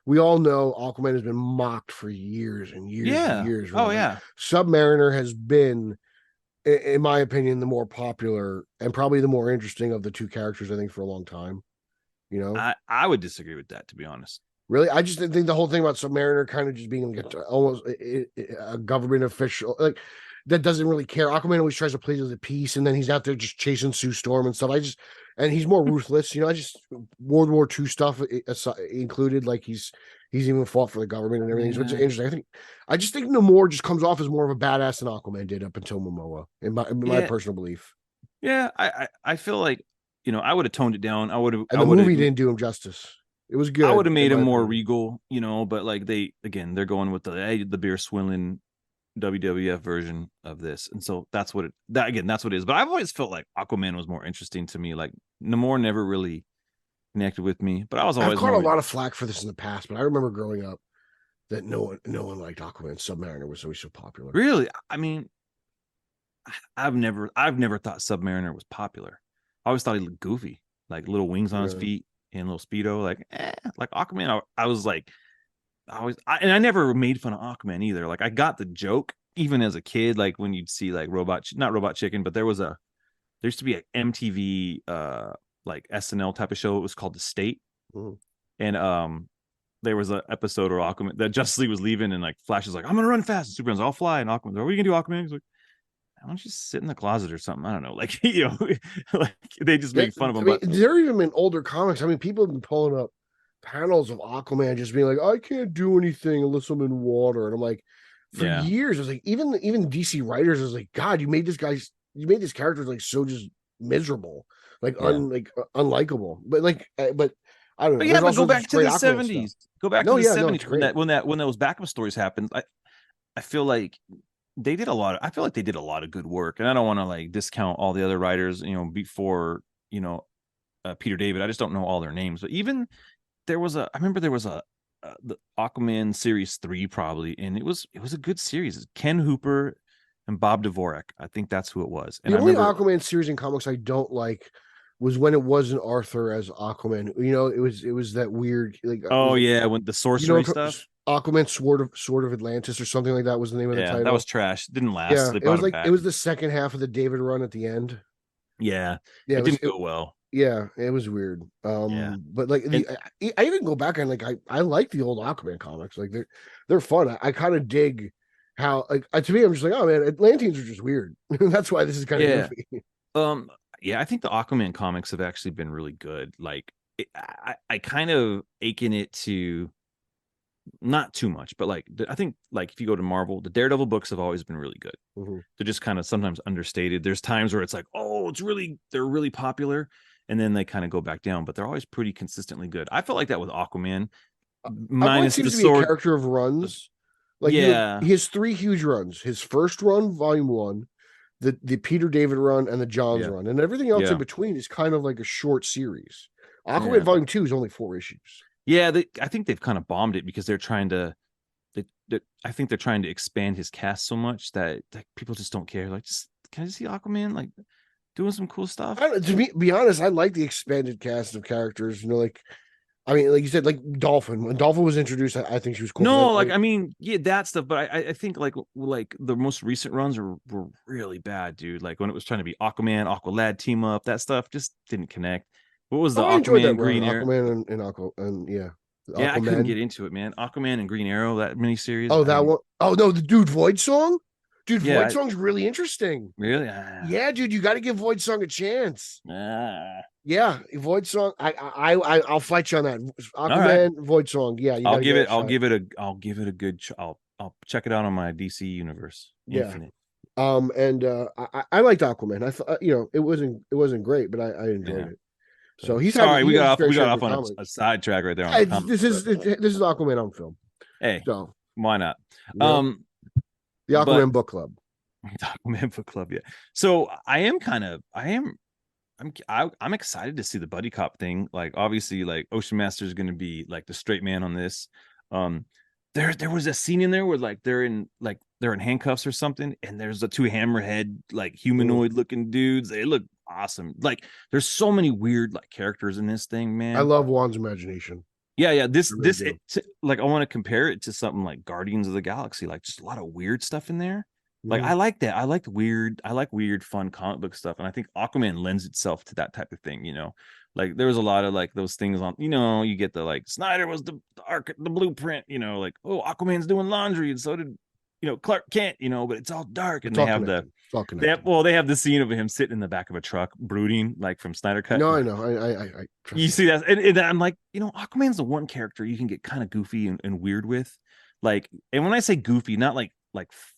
we all know Aquaman has been mocked for years and years and years. Right? Oh, yeah. Submariner has been, in my opinion, the more popular and probably the more interesting of the two characters, I think, for a long time. I would disagree with that, to be honest. Really? I just think the whole thing about Submariner kind of just being like almost a government official, like that doesn't really care. Aquaman always tries to play to the peace, and then he's out there just chasing Sue Storm and stuff. And he's more ruthless. World War II stuff included. Like he's even fought for the government and everything. Which is interesting. I just think Namor just comes off as more of a badass than Aquaman did up until Momoa, in my personal belief. Yeah, I feel like I would have toned it down. I would have. And the movie didn't do him justice. It was good. I would have made him more regal, but like they're going with the beer swilling WWF version of this, and so that's what it is. But I've always felt like Aquaman was more interesting to me. Like Namor never really connected with me, but I've caught a lot of flack for this in the past. But I remember growing up that no one liked Aquaman. Submariner was always so popular. Really? I mean, I've never thought Submariner was popular. I always thought he looked goofy, like little wings on his feet and little Speedo. Like Aquaman. I was like, and I never made fun of Aquaman either. Like I got the joke even as a kid. Like when you'd see like not Robot Chicken, but there used to be an MTV like SNL type of show. It was called The State, and there was an episode where Aquaman, that Justice League was leaving, and like Flash is like, I'm gonna run fast, and Superman's, I'll fly, and Aquaman's, what are you gonna do, Aquaman? He's like, why don't you sit in the closet or something? I don't know. Like, like they just make fun of him. There even been older comics. I mean, people have been pulling up panels of Aquaman just being like, I can't do anything unless I'm in water. And I'm like, for years, I was like, even DC writers was like, God, you made this character like so just miserable, like unlikable. But I don't know. But but go back to the 70s. Go back to the 70s when those backup stories happened. I feel like they did a lot of good work, and I don't want to like discount all the other writers, before Peter David. I just don't know all their names, but even I remember there was the Aquaman series 3 probably, and it was a good series. It's Ken Hooper and Bob Dvorak. I think that's who it was. And the only Aquaman series in comics I don't like was when it wasn't Arthur as Aquaman. It was that weird like when the sorcery stuff. Aquaman Sword of Atlantis or something like that was the name of the title. That was trash. It didn't last. Yeah, it was the second half of the David run at the end. Yeah, it didn't go well. Yeah, it was weird. But like I even go back and like I like the old Aquaman comics. Like they're fun. I kind of dig how like to me I'm just like, oh man, Atlanteans are just weird. That's why this is kind of goofy. I think the Aquaman comics have actually been really good. Like I kind of achen it to. Not too much, but like I think like if you go to Marvel, the Daredevil books have always been really good. They're just kind of sometimes understated. There's times where it's like, oh, they're really popular, and then they kind of go back down, but they're always pretty consistently good. I felt like that with Aquaman. Minus the sword, a character of runs. Like he has 3 huge runs. His first run, volume 1, the Peter David run, and the Johns run, and everything else in between is kind of like a short series. Aquaman volume 2 is only 4 issues. Yeah, I think they've kind of bombed it because they're trying to. I think they're trying to expand his cast so much that people just don't care. Like, can I see Aquaman? Like, doing some cool stuff. To be honest, I like the expanded cast of characters. You know, like I mean, like you said, like Dolphin. When Dolphin was introduced, I think she was cool. No, like I mean, yeah, that stuff. But I think like the most recent runs were really bad, dude. Like when it was trying to be Aquaman, Aqualad team up, that stuff just didn't connect. What was the I enjoyed that Aquaman Green Arrow? Aquaman and yeah, Yeah, I couldn't Aquaman. get into it, man. Aquaman and Green Arrow, that miniseries. Oh, that one. Oh no, the dude Void Song. Dude, Yeah, Void Song's really interesting. Really? Yeah, dude, you got to give Void Song a chance. Ah. Yeah, Void Song. I'll fight you on that. Aquaman, Void Song. Yeah, I'll give it a good. I'll check it out on my DC universe. Yeah. Infinite. And I liked Aquaman. I thought it wasn't great, but I enjoyed it. So he's sorry, we got fair share off of on comics. a sidetrack right there. This is Aquaman on film. Hey, so why not? Yeah. The Aquaman book club. The Aquaman book club, yeah. So I'm excited to see the buddy cop thing. Like obviously, like Ocean Master is going to be like the straight man on this. There was a scene in there where like they're in handcuffs or something, and there's the two hammerhead like humanoid looking dudes. They look awesome. Like there's so many weird like characters in this thing, man. I love Juan's imagination. Yeah. Like I want to compare it to something like Guardians of the Galaxy, like just a lot of weird stuff in there. Like I like that. I like weird, fun comic book stuff, and I think Aquaman lends itself to that type of thing. You know, like there was a lot of like those things on. You know, you get the like Snyder was the blueprint. You know, like Aquaman's doing laundry, and so did Clark Kent. You know, but it's all dark, and they have the scene of him sitting in the back of a truck brooding, like from Snyder Cut. No, I know. I you see that, and I'm like, Aquaman's the one character you can get kind of goofy and weird with, like, and when I say goofy, not like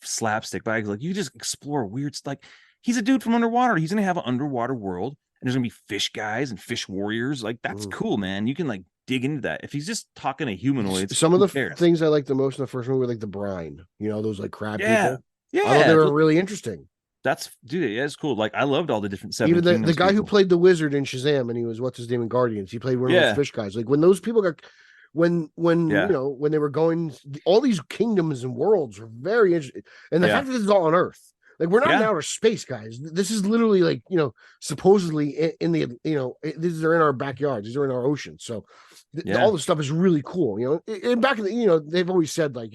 slapstick, but like you just explore weird stuff. Like he's a dude from underwater. He's gonna have an underwater world, and there's gonna be fish guys and fish warriors. Like that's cool, man. You can like dig into that. If he's just talking to humanoids, some of the things I like the most in the first movie were like the brine. Those like crab people. Yeah, I thought they were really interesting. That's dude. Yeah, it's cool. Like I loved all the different seven. Even the guy who played the wizard in Shazam, and he was what's his name in Guardians. He played one of those fish guys. Like when those people got. When they were going, all these kingdoms and worlds were very interesting, and the fact that this is all on Earth, like we're not in outer space, guys. This is literally like supposedly in the these are in our backyards, these are in our ocean. So all the stuff is really cool. And back in the they've always said like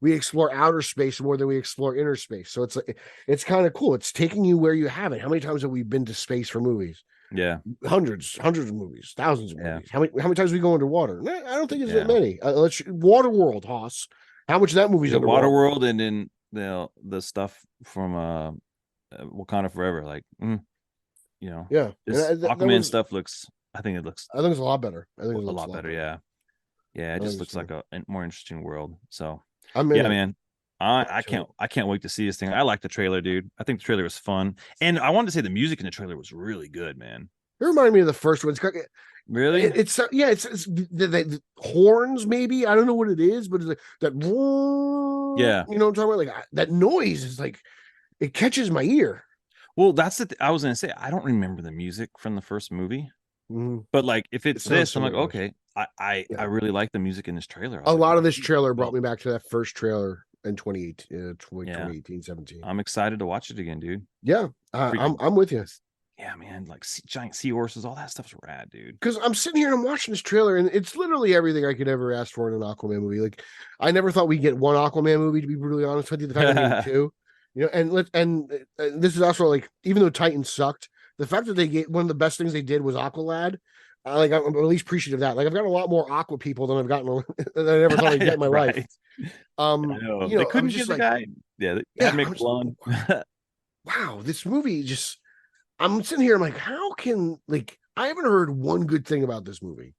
we explore outer space more than we explore inner space. So it's like it's kind of cool. It's taking you where you haven't. How many times have we been to space for movies? Yeah, hundreds of movies, thousands of movies. How many times we go underwater? I don't think it's that many. Let's Waterworld, Haas. How much of that movie's underwater? Waterworld, and then the stuff from Wakanda Forever, like this Aquaman stuff looks. I think it's a lot better. I think it's a lot better. Yeah, it just looks like a more interesting world. So man. I can't wait to see this thing. I like the trailer, dude. I think the trailer was fun, and I wanted to say the music in the trailer was really good, man. It reminded me of the first one. Really? It's the horns, maybe. I don't know what it is, but it's like that. Yeah, you know what I'm talking about? Like that noise is like it catches my ear. Well, that's I was gonna say I don't remember the music from the first movie, but like if it's this, I'm like okay. I really like the music in this trailer. A lot of this trailer brought me back to that first trailer. In 2018, 17. I'm excited to watch it again, dude. Yeah, I'm with you. Yeah, man, like giant seahorses, all that stuff's rad, dude. Because I'm sitting here and I'm watching this trailer, and it's literally everything I could ever ask for in an Aquaman movie. Like, I never thought we'd get one Aquaman movie, to be brutally honest with you. The fact that we two, and this is also like, even though Titans sucked, the fact that they get one of the best things they did was Aqualad. I'm at least appreciative of that. Like I've got a lot more Aqua people than I've gotten than I never thought I'd get in my life. They couldn't give the guy. Yeah, they make blonde. Wow, this movie just. I'm sitting here. I'm like, how can I haven't heard one good thing about this movie.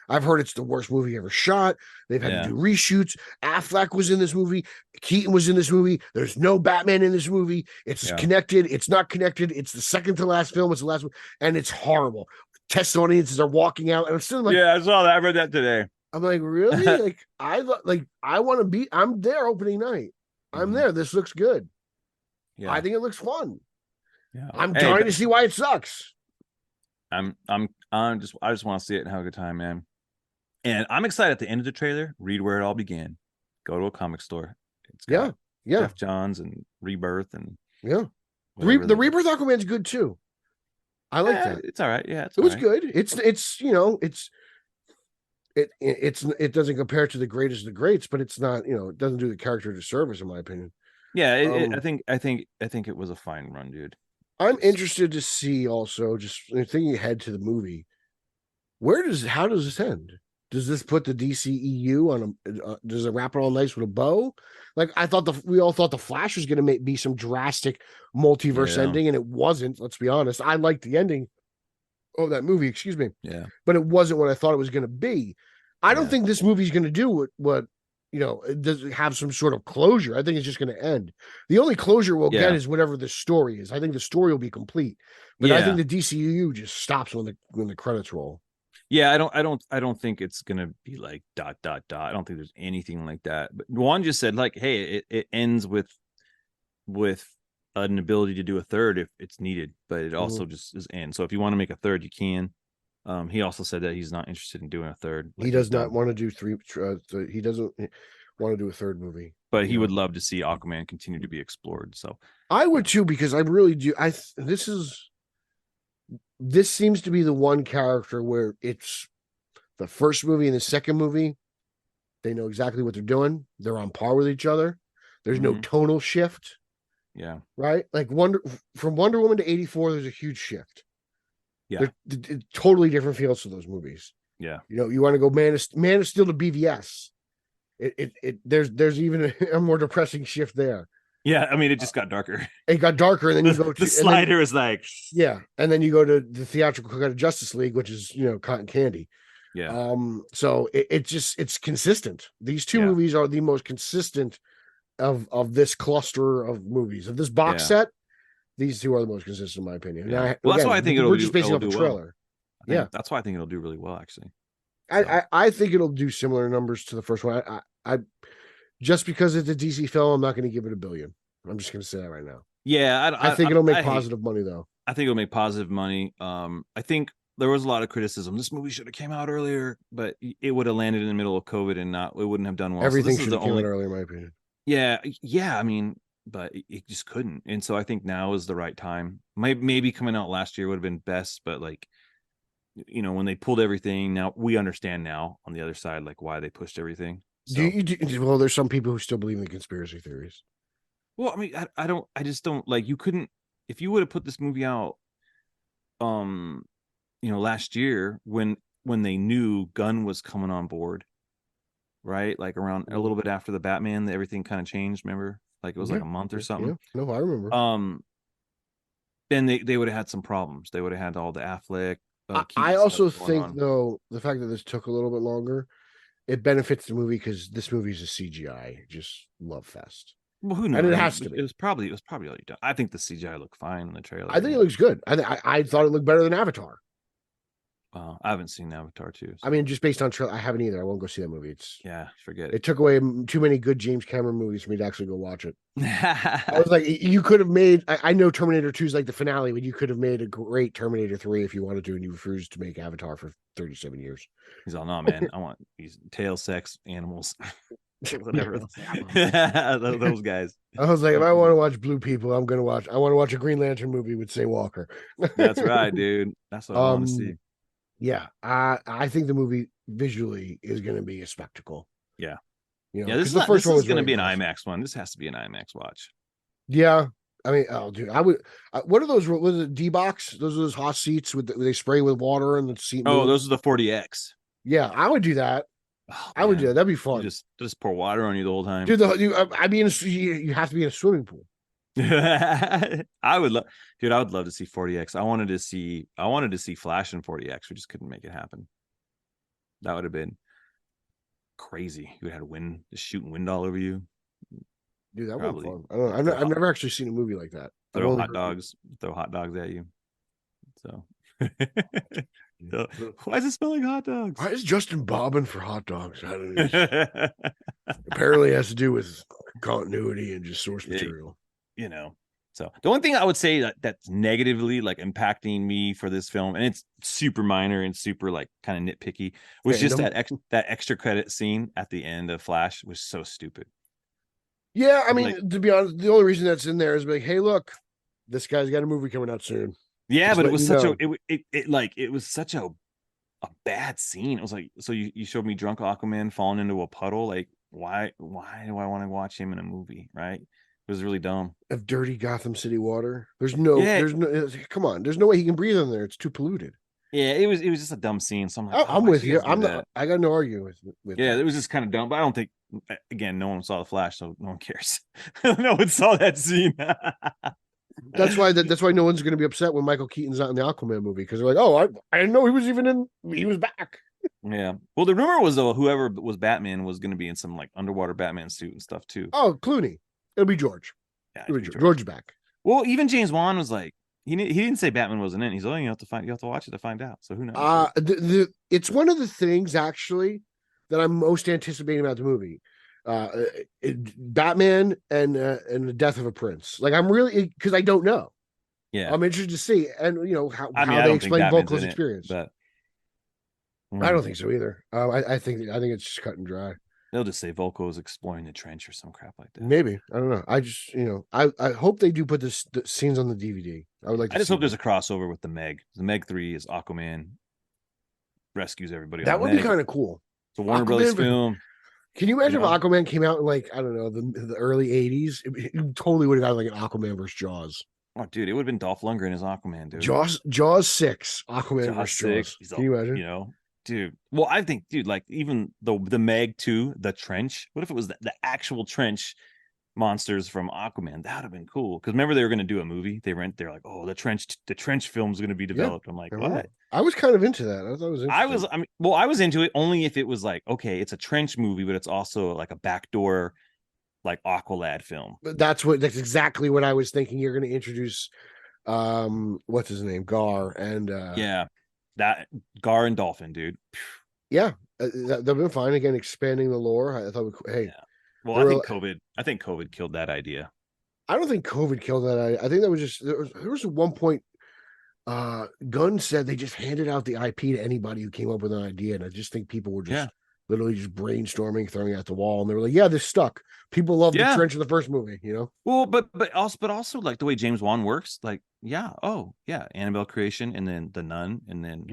I've heard it's the worst movie ever shot. They've had to do reshoots. Affleck was in this movie. Keaton was in this movie. There's no Batman in this movie. It's connected. It's not connected. It's the second to last film. It's the last one, and it's horrible. Test audiences are walking out, and I'm still like, yeah, I saw that. I read that today. I'm like, really? I want to be. I'm there opening night. I'm there. This looks good. Yeah, I think it looks fun. Yeah, I'm trying to see why it sucks. I just want to see it and have a good time, man. And I'm excited at the end of the trailer. Read where it all began. Go to a comic store. It's got Jeff Johns and Rebirth and the Rebirth Aquaman's good too. I like that. It's all right. Yeah, It was good. It's you know, it doesn't compare to the greatest of the greats, but it's not, you know, it doesn't do the character a disservice in my opinion. Yeah, I think it was a fine run, dude. I'm interested to see also, just thinking ahead to the movie, how does this end? Does this put the DCEU on a? Does it wrap it all nice with a bow? Like I thought we all thought the Flash was going to be some drastic multiverse ending, and it wasn't. Let's be honest. I liked the ending of that movie. Excuse me. Yeah, but it wasn't what I thought it was going to be. I don't think this movie's going to do what you know. It doesn't have some sort of closure. I think it's just going to end. The only closure we'll get is whatever the story is. I think the story will be complete, but I think the DCEU just stops when the credits roll. Yeah, I don't think it's gonna be like ... I don't think there's anything like that. But Juan just said like, hey, it ends with an ability to do a third if it's needed, but it also just is end. So if you want to make a third, you can. He also said that he's not interested in doing a third. He does not want to do three. He doesn't want to do a third movie, but he would love to see Aquaman continue to be explored. So I would too, because I really do. This seems to be the one character where it's the first movie and the second movie. They know exactly what they're doing. They're on par with each other. There's no tonal shift. Yeah. Right. Like from Wonder Woman to 84, there's a huge shift. Yeah. They're totally different feels to those movies. Yeah. You know, you want to go Man of Steel to BVS. There's even a more depressing shift there. Yeah, I mean, it just got darker. It got darker, and then you go to the slider is like, yeah, and then you go to the theatrical cut of Justice League, which is, you know, cotton candy. Yeah. So it's consistent. These two movies are the most consistent of this cluster of movies, of this box set. These two are the most consistent, in my opinion. Yeah. Now, well, that's why I think it'll just basing off the trailer. Well. That's why I think it'll do really well, actually. I think it'll do similar numbers to the first one. I just because it's a DC film, I'm not going to give it $1 billion. I'm just going to say that right now. Yeah, I think it'll make positive money, though. I think it'll make positive money. I think there was a lot of criticism. This movie should have came out earlier, but it would have landed in the middle of COVID and it wouldn't have done well. Everything should have come out earlier, in my opinion. Yeah. I mean, but it just couldn't. And so I think now is the right time. Maybe coming out last year would have been best, but like, you know, when they pulled everything, now we understand now on the other side, like why they pushed everything. So, well, there's some people who still believe in the conspiracy theories. Well, I mean, I just don't like, you couldn't, if you would have put this movie out, you know, last year when they knew Gunn was coming on board, right? Like around a little bit after the Batman, everything kind of changed. Remember, like it was like a month or something. Yeah. No, I remember. Then they would have had some problems. They would have had all the Affleck. I also think though the fact that this took a little bit longer, it benefits the movie because this movie is a CGI just love fest. Well, who knows? And it has to be. It was probably already done. I think the CGI looked fine in the trailer. I think it looks good. I thought it looked better than Avatar. I haven't seen Avatar 2. So. I mean, just based on trailer, I haven't either. I won't go see that movie. Forget it. It took away too many good James Cameron movies for me to actually go watch it. I was like, you could have made. I know Terminator 2 is like the finale, but you could have made a great Terminator 3 if you wanted to, and you refused to make Avatar for 37 years. He's all, no, man. I want these tail sex animals. Whatever. Those guys. I was like, if I want to watch blue people, I want to watch a Green Lantern movie with Say Walker. That's right, dude. That's what I want to see. Yeah, I think the movie visually is going to be a spectacle. Yeah, you know, this is going to be an IMAX one. This has to be an IMAX watch. Yeah, I mean, oh, dude, I would. What are those? Was it D-box? Those are those hot seats with they spray with water and the seat. Oh, those are the 40X. Yeah, I would do that. Oh, I would do that. That'd be fun. You just pour water on you the whole time, dude. You have to be in a swimming pool. I would love to see 40X. I wanted to see Flash in 40X. We just couldn't make it happen. That would have been crazy. You would have had wind, just shooting wind all over you. Dude, that would be fun. I don't know. I've never actually seen a movie like that. Throw hot dogs at you. So why is it smelling hot dogs? Why is Justin bobbing for hot dogs? I don't know. Apparently it has to do with continuity and just source material. You know, so the one thing I would say that's negatively like impacting me for this film, and it's super minor and super like kind of nitpicky, was just that extra credit scene at the end of Flash was so stupid. Yeah, I mean, to be honest, the only reason that's in there is like, hey, look, this guy's got a movie coming out soon. Yeah, Just but it letting was you such know. it was such a bad scene. It was like, so you showed me drunk Aquaman falling into a puddle. Like, why do I want to watch him in a movie? Right? It was really dumb. Of dirty Gotham City water. Yeah, There's no. Come on, there's no way he can breathe in there. It's too polluted. yeah, it was just a dumb scene. So I'm like, oh, I'm why'd with you you. guys do I'm that? not. I got no arguing with Yeah, that. it was just kind of dumb. But I don't think, again, no one saw the Flash, so no one cares. No one saw that scene. That's why no one's going to be upset when Michael Keaton's not in the Aquaman movie because they're like, oh, I didn't know he was even in. He was back. Yeah. Well, the rumor was though whoever was Batman was going to be in some like underwater Batman suit and stuff too. Oh, Clooney. It'll be George. Yeah, It'll be George. George's back. Well, even James Wan was like, he didn't say Batman wasn't in. He's like, you have to watch it to find out. So who knows? It's one of the things actually that I'm most anticipating about the movie. Batman and the death of a prince. Like I'm really because I don't know. Yeah, I'm interested to see and how I they explain Volko's experience. But I don't think so either. I think it's just cut and dry. They'll just say Volko's exploring the trench or some crap like that. Maybe I don't know. I just I hope they do put the scenes on the DVD. I would like. I just hope there's a crossover with the Meg. The Meg 3 is Aquaman rescues everybody. That would be kind of cool. It's a Warner Brothers film. Can you imagine if Aquaman came out in like I don't know the early '80s? It totally would have got like an Aquaman versus Jaws. Oh, dude, it would have been Dolph Lundgren as Aquaman, dude. Jaws 6, Aquaman versus Jaws. Can you imagine? Dude. Well, I think, dude, like even the Meg 2, the trench. What if it was the actual trench monsters from Aquaman? That would have been cool. Because remember they were going to do a movie. They're like, oh, the trench film is going to be developed. I'm like, what? I was kind of into that. I thought it was interesting. I was into it only if it was like, okay, it's a trench movie, but it's also like a backdoor like Aqualad film. But that's exactly what I was thinking. You're going to introduce what's his name, Gar, and that Gar and Dolphin, dude. Yeah, they've been fine. Again, expanding the lore. I thought, well, I think COVID killed that idea. I don't think COVID killed that idea. I think that was just there was one point. Gunn said they just handed out the IP to anybody who came up with an idea, and I just think people were just literally just brainstorming, throwing it at the wall, and they were like, "Yeah, this stuck." People love the trench of the first movie, Well, but also like the way James Wan works, like Annabelle creation, and then The Nun, and then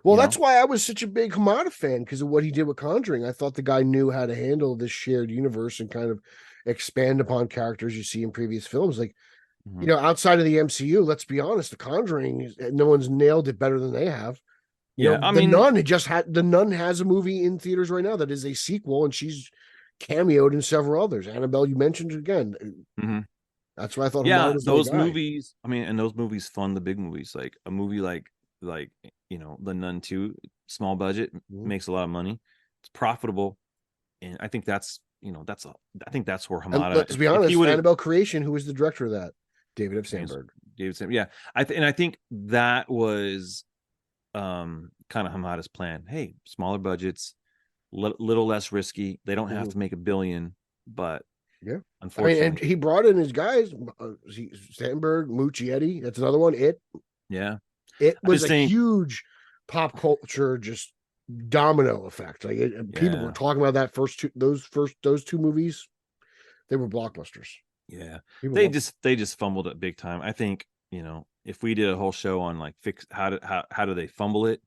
Well, that's why I was such a big Hamada fan because of what he did with Conjuring. I thought the guy knew how to handle this shared universe and kind of expand upon characters you see in previous films, like. Outside of the MCU, let's be honest, The Conjuring, no one's nailed it better than they have. The Nun has a movie in theaters right now that is a sequel, and she's cameoed in several others. Annabelle, you mentioned it again. Mm-hmm. That's why I thought. Yeah, those movies. I mean, and those movies fund the big movies. Like a movie like The Nun 2, small budget, makes a lot of money. It's profitable, and I think that's I think that's where Hamada. And let's be honest, Annabelle Creation, who was the director of that. David F. Sandberg. Yeah. I think that was kind of Hamada's plan. Hey, smaller budgets, little less risky. They don't have to make $1 billion, but unfortunately, and he brought in his guys, Sandberg, Muccietti. That's another one. It was a huge pop culture just domino effect. Like people were talking about that those two movies. They were blockbusters. Yeah, they just fumbled it big time. I think if we did a whole show on like how do they fumble it,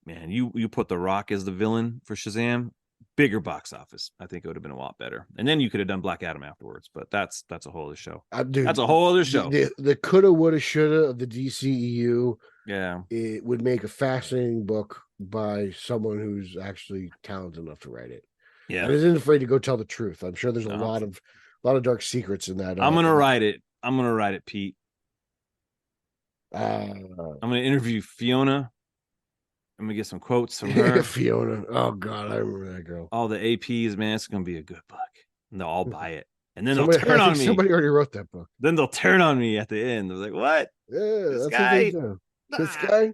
man. You put The Rock as the villain for Shazam, bigger box office. I think it would have been a lot better. And then you could have done Black Adam afterwards. But that's a whole other show. That's a whole other show. The coulda, woulda, shoulda of the DCEU. Yeah, it would make a fascinating book by someone who's actually talented enough to write it. Yeah, and isn't afraid to go tell the truth. I'm sure there's a lot of dark secrets in that. I'm gonna write it, Pete. I'm gonna interview Fiona. I'm gonna get some quotes from her. Fiona. Oh God, I remember that girl. All the APs, man. It's gonna be a good book, and they'll all buy it. And then they'll turn on me. Somebody already wrote that book. Then they'll turn on me at the end. They're like, "What? This guy? This guy?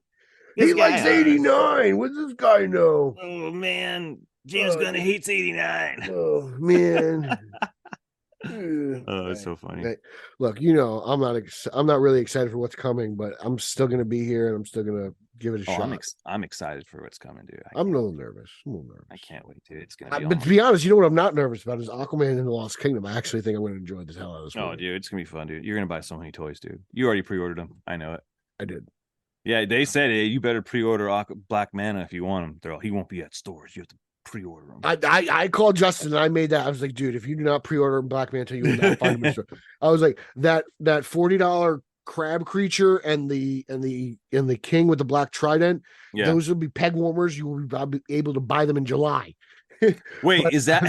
He likes 89. What does this guy know? Oh man, James Gunn hates 89. Oh man." Oh, it's so funny. Look, I'm not really excited for what's coming, but I'm still going to be here and I'm still going to give it a shot. I'm excited for what's coming, dude. I'm a little nervous. I can't wait, dude. It's gonna be. But to be honest, you know what I'm not nervous about is Aquaman and the Lost Kingdom. I actually think I'm going to enjoy the hell out of this movie. Oh, dude, it's gonna be fun, dude. You're gonna buy so many toys, dude. You already pre-ordered them. I know it. I did. Yeah, they said, hey, you better pre-order Black Manta if you want him. They're all, he won't be at stores. You have to pre-order him. I called Justin and I made that. I was like, dude, if you do not pre-order Black Manta, you will not find him in store. I was like, that $40 crab creature and the king with the black trident, those will be peg warmers. You will be able to buy them in July. Wait, is that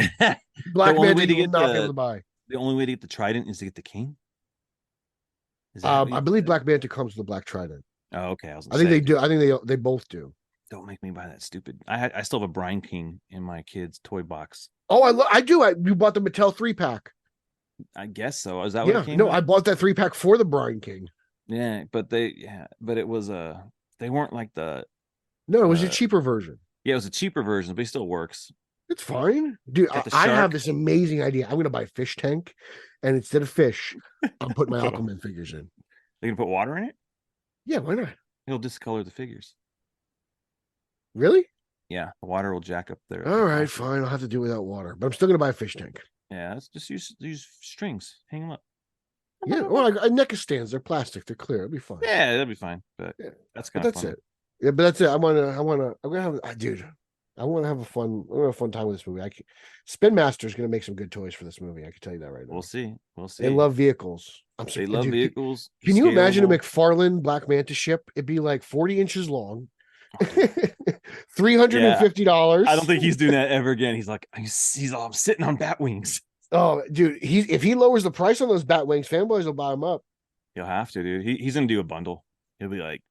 Black Manta you will not be able to buy? The only way to get the trident is to get the king? Is that I believe Black Manta comes with the black trident. Oh, okay. I think they do. I think they both do. Don't make me buy that stupid. I still have a Brine King in my kid's toy box. Oh, I do. You bought the Mattel 3-pack. I guess so. Is that what it came no, with? I bought that 3-pack for the Brine King. Yeah, but it was they weren't like the. No, it was a cheaper version. Yeah, it was a cheaper version, but it still works. It's fine, dude. I have this amazing idea. I'm gonna buy a fish tank, and instead of fish, I'm putting my Aquaman figures in. They can put water in it. Yeah, why not? It'll discolor the figures. Really? Yeah, the water will jack up there. All right, fine. I'll have to do it without water, but I'm still gonna buy a fish tank. Yeah, let's just use strings, hang them up. Yeah, well, I NECA stands. They're plastic. They're clear. It'll be fine. Yeah, that'll be fine. But that's kind of fun. That's it. Yeah, but that's it. I'm gonna have, dude. I want to have a fun time with this movie. Spin Master's going to make some good toys for this movie. I can tell you that right now. We'll see. They love vehicles. They love vehicles. Can you imagine a McFarlane Black Manta ship? It'd be like 40 inches long, $350. I don't think he's doing that ever again. He's like, I'm sitting on bat wings. Oh, dude, if he lowers the price on those bat wings, fanboys will buy them up. He'll have to, dude. He's gonna do a bundle. He'll be like,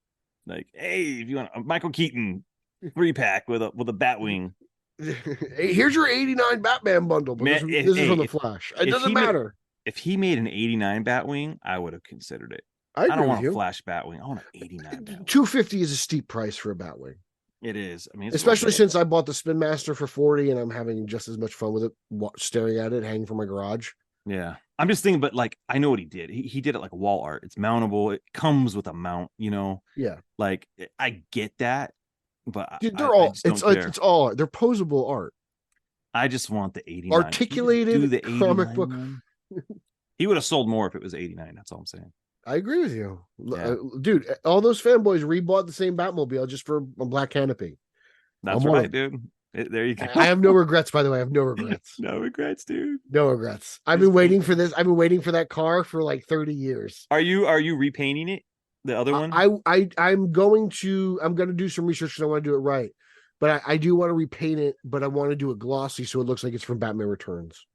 hey, if you want a Michael Keaton 3-pack with a bat wing. Hey, here's your 89 Batman bundle. This is from the Flash. It doesn't matter. If he made an 89 Batwing, I would have considered it. I don't want a Flash Batwing. I want an 89 Batwing. 250 is a steep price for a Batwing. It is. I mean, especially since I bought the Spin Master for 40 and I'm having just as much fun with it, staring at it, hanging from my garage. Yeah. I'm just thinking, but like, I know what he did. He did it like wall art. It's mountable. It comes with a mount, you know? Yeah. Like, I get that. But dude, it's all they're posable art. I just want the 89 articulated comic book. He would have sold more if it was 89. That's all I'm saying. I agree with you, yeah. Dude. All those fanboys rebought the same Batmobile just for a black canopy. That's right, dude. There you go. I have no regrets, by the way. I have no regrets. No regrets, dude. No regrets. I've been waiting for this. I've been waiting for that car for like 30 years. Are you repainting it? The other one? I'm going to do some research because I want to do it right. But I do want to repaint it, but I want to do it glossy so it looks like it's from Batman Returns.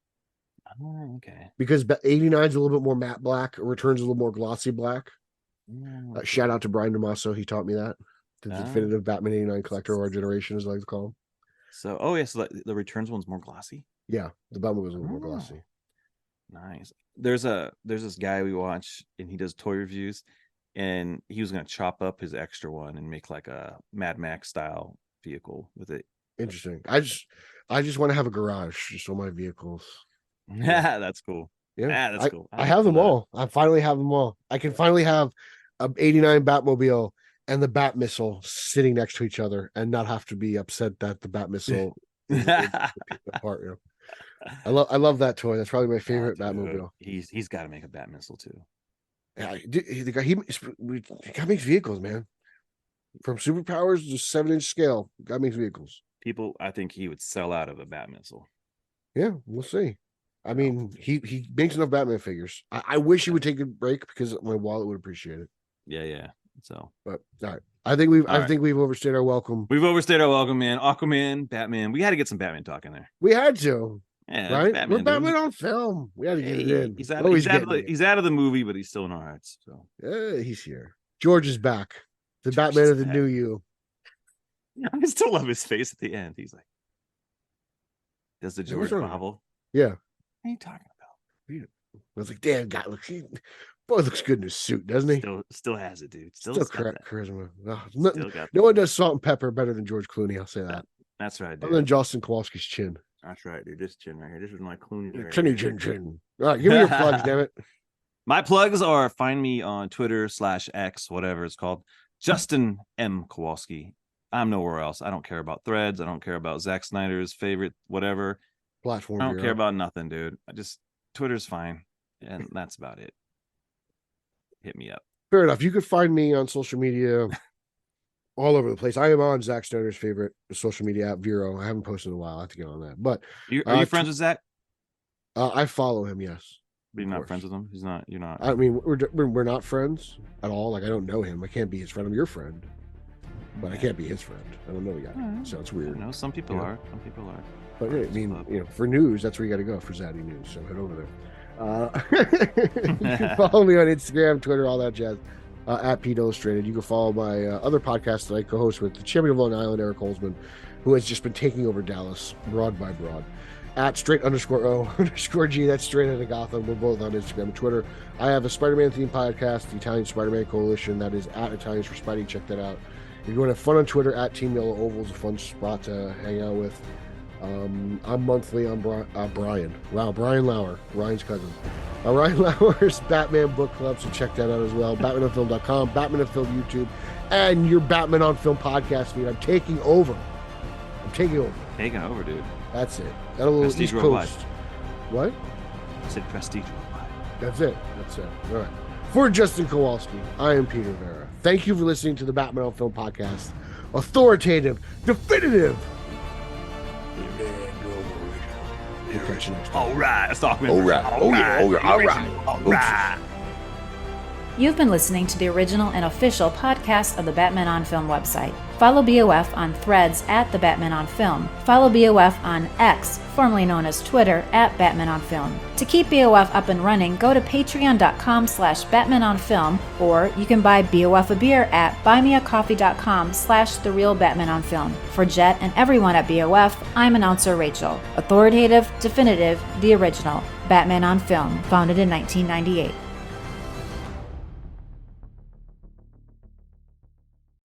Oh, okay. Because 89 is a little bit more matte black, Returns a little more glossy black. Shout out to Brian DeMasso. He taught me that. The definitive Batman 89 collector of our generation, as I like to call him. So, so the Returns one's more glossy? Yeah, the Batman was a little more glossy. Nice. There's this guy we watch, and he does toy reviews. And he was going to chop up his extra one and make like a Mad Max style vehicle with it. Interesting. I just want to have a garage just on my vehicles. Yeah, that's cool. Yeah, that's cool. I have them all. I finally have them all. I can finally have a 89 Batmobile and the Bat Missile sitting next to each other and not have to be upset that the Bat Missile is apart. You know? I love that toy. That's probably my favorite Batmobile. He's got to make a Bat Missile too. Yeah, the guy makes vehicles, man. From superpowers to 7-inch scale, guy makes vehicles. People, I think he would sell out of a Bat Missile. Yeah, we'll see. I mean, he makes enough Batman figures. I wish he would take a break because my wallet would appreciate it. Yeah. So, but all right, I think we've overstayed our welcome. We've overstayed our welcome, man. Aquaman, Batman. We had to get some Batman talk in there. We had to. Yeah, right. Batman, we're Batman on film. We had to get it in. He's out of the movie, but he's still in our hearts. So he's here. George is back. The Batman of the new you. I still love his face at the end. He's like, does the George novel? Yeah. What are you talking about? I was like, damn, guy looks good in his suit, doesn't he? Still has it, dude. Still charisma. No one does Salt and Pepper better than George Clooney. I'll say that. That's right, dude. Other than Justin Kowalski's chin. That's right, dude. This chin right here. This is my Clooney. Right chin. All right, give me your plugs, damn it. My plugs are find me on Twitter /X, whatever it's called. Justin M. Kowalski. I'm nowhere else. I don't care about threads. I don't care about Zack Snyder's favorite, whatever. Platform. I don't care about nothing, dude. Twitter's fine. And that's about it. Hit me up. Fair enough. You could find me on social media all over the place. I am on Zach Stoner's favorite social media app, Vero. I haven't posted in a while. I have to get on that. But Are you friends with Zach? I follow him, yes. But you're not friends with him? He's not. You're not. I mean, we're not friends at all. Like, I don't know him. I can't be his friend. I'm your friend, but I can't be his friend. I don't know the guy, so it's weird. No, some people are. Some people are. But I mean, for news, that's where you got to go for Zaddy News. So head over there. You can follow me on Instagram, Twitter, all that jazz. At Pete Illustrated. You can follow my other podcast that I co-host with the champion of Long Island, Eric Holzman, who has just been taking over Dallas, broad by broad. At straight_O_G, that's straight out of Gotham. We're both on Instagram and Twitter. I have a Spider-Man themed podcast, the Italian Spider-Man Coalition, that is at Italians for Spidey. Check that out. If you want to have fun on Twitter, at Team Yellow Oval is a fun spot to hang out with. I'm monthly on Brian. Wow, Brian Lauer, Ryan's cousin. Ryan Lauer's Batman Book Club, so check that out as well. BatmanOnFilm.com, Batman on Film YouTube, and your Batman on Film podcast feed. I'm taking over. Taking over, dude. That's it. Got a little Prestige East Worldwide. Coast. What? I said Prestige Worldwide. That's it. All right. For Justin Kowalski, I am Peter Verra. Thank you for listening to the Batman on Film podcast. Authoritative, definitive. We'll catch you next time. All right. Let's talk, man. All right. You've been listening to the original and official podcast of the Batman on Film website. Follow BOF on Threads at the Batman on Film. Follow BOF on X, formerly known as Twitter, at Batman on Film. To keep BOF up and running, go to patreon.com/Batman on Film, or you can buy BOF a beer at buymeacoffee.com/The Real Batman on Film. For Jet and everyone at BOF, I'm announcer Rachel. Authoritative, definitive, the original. Batman on Film, founded in 1998.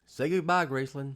Say goodbye, Graceland.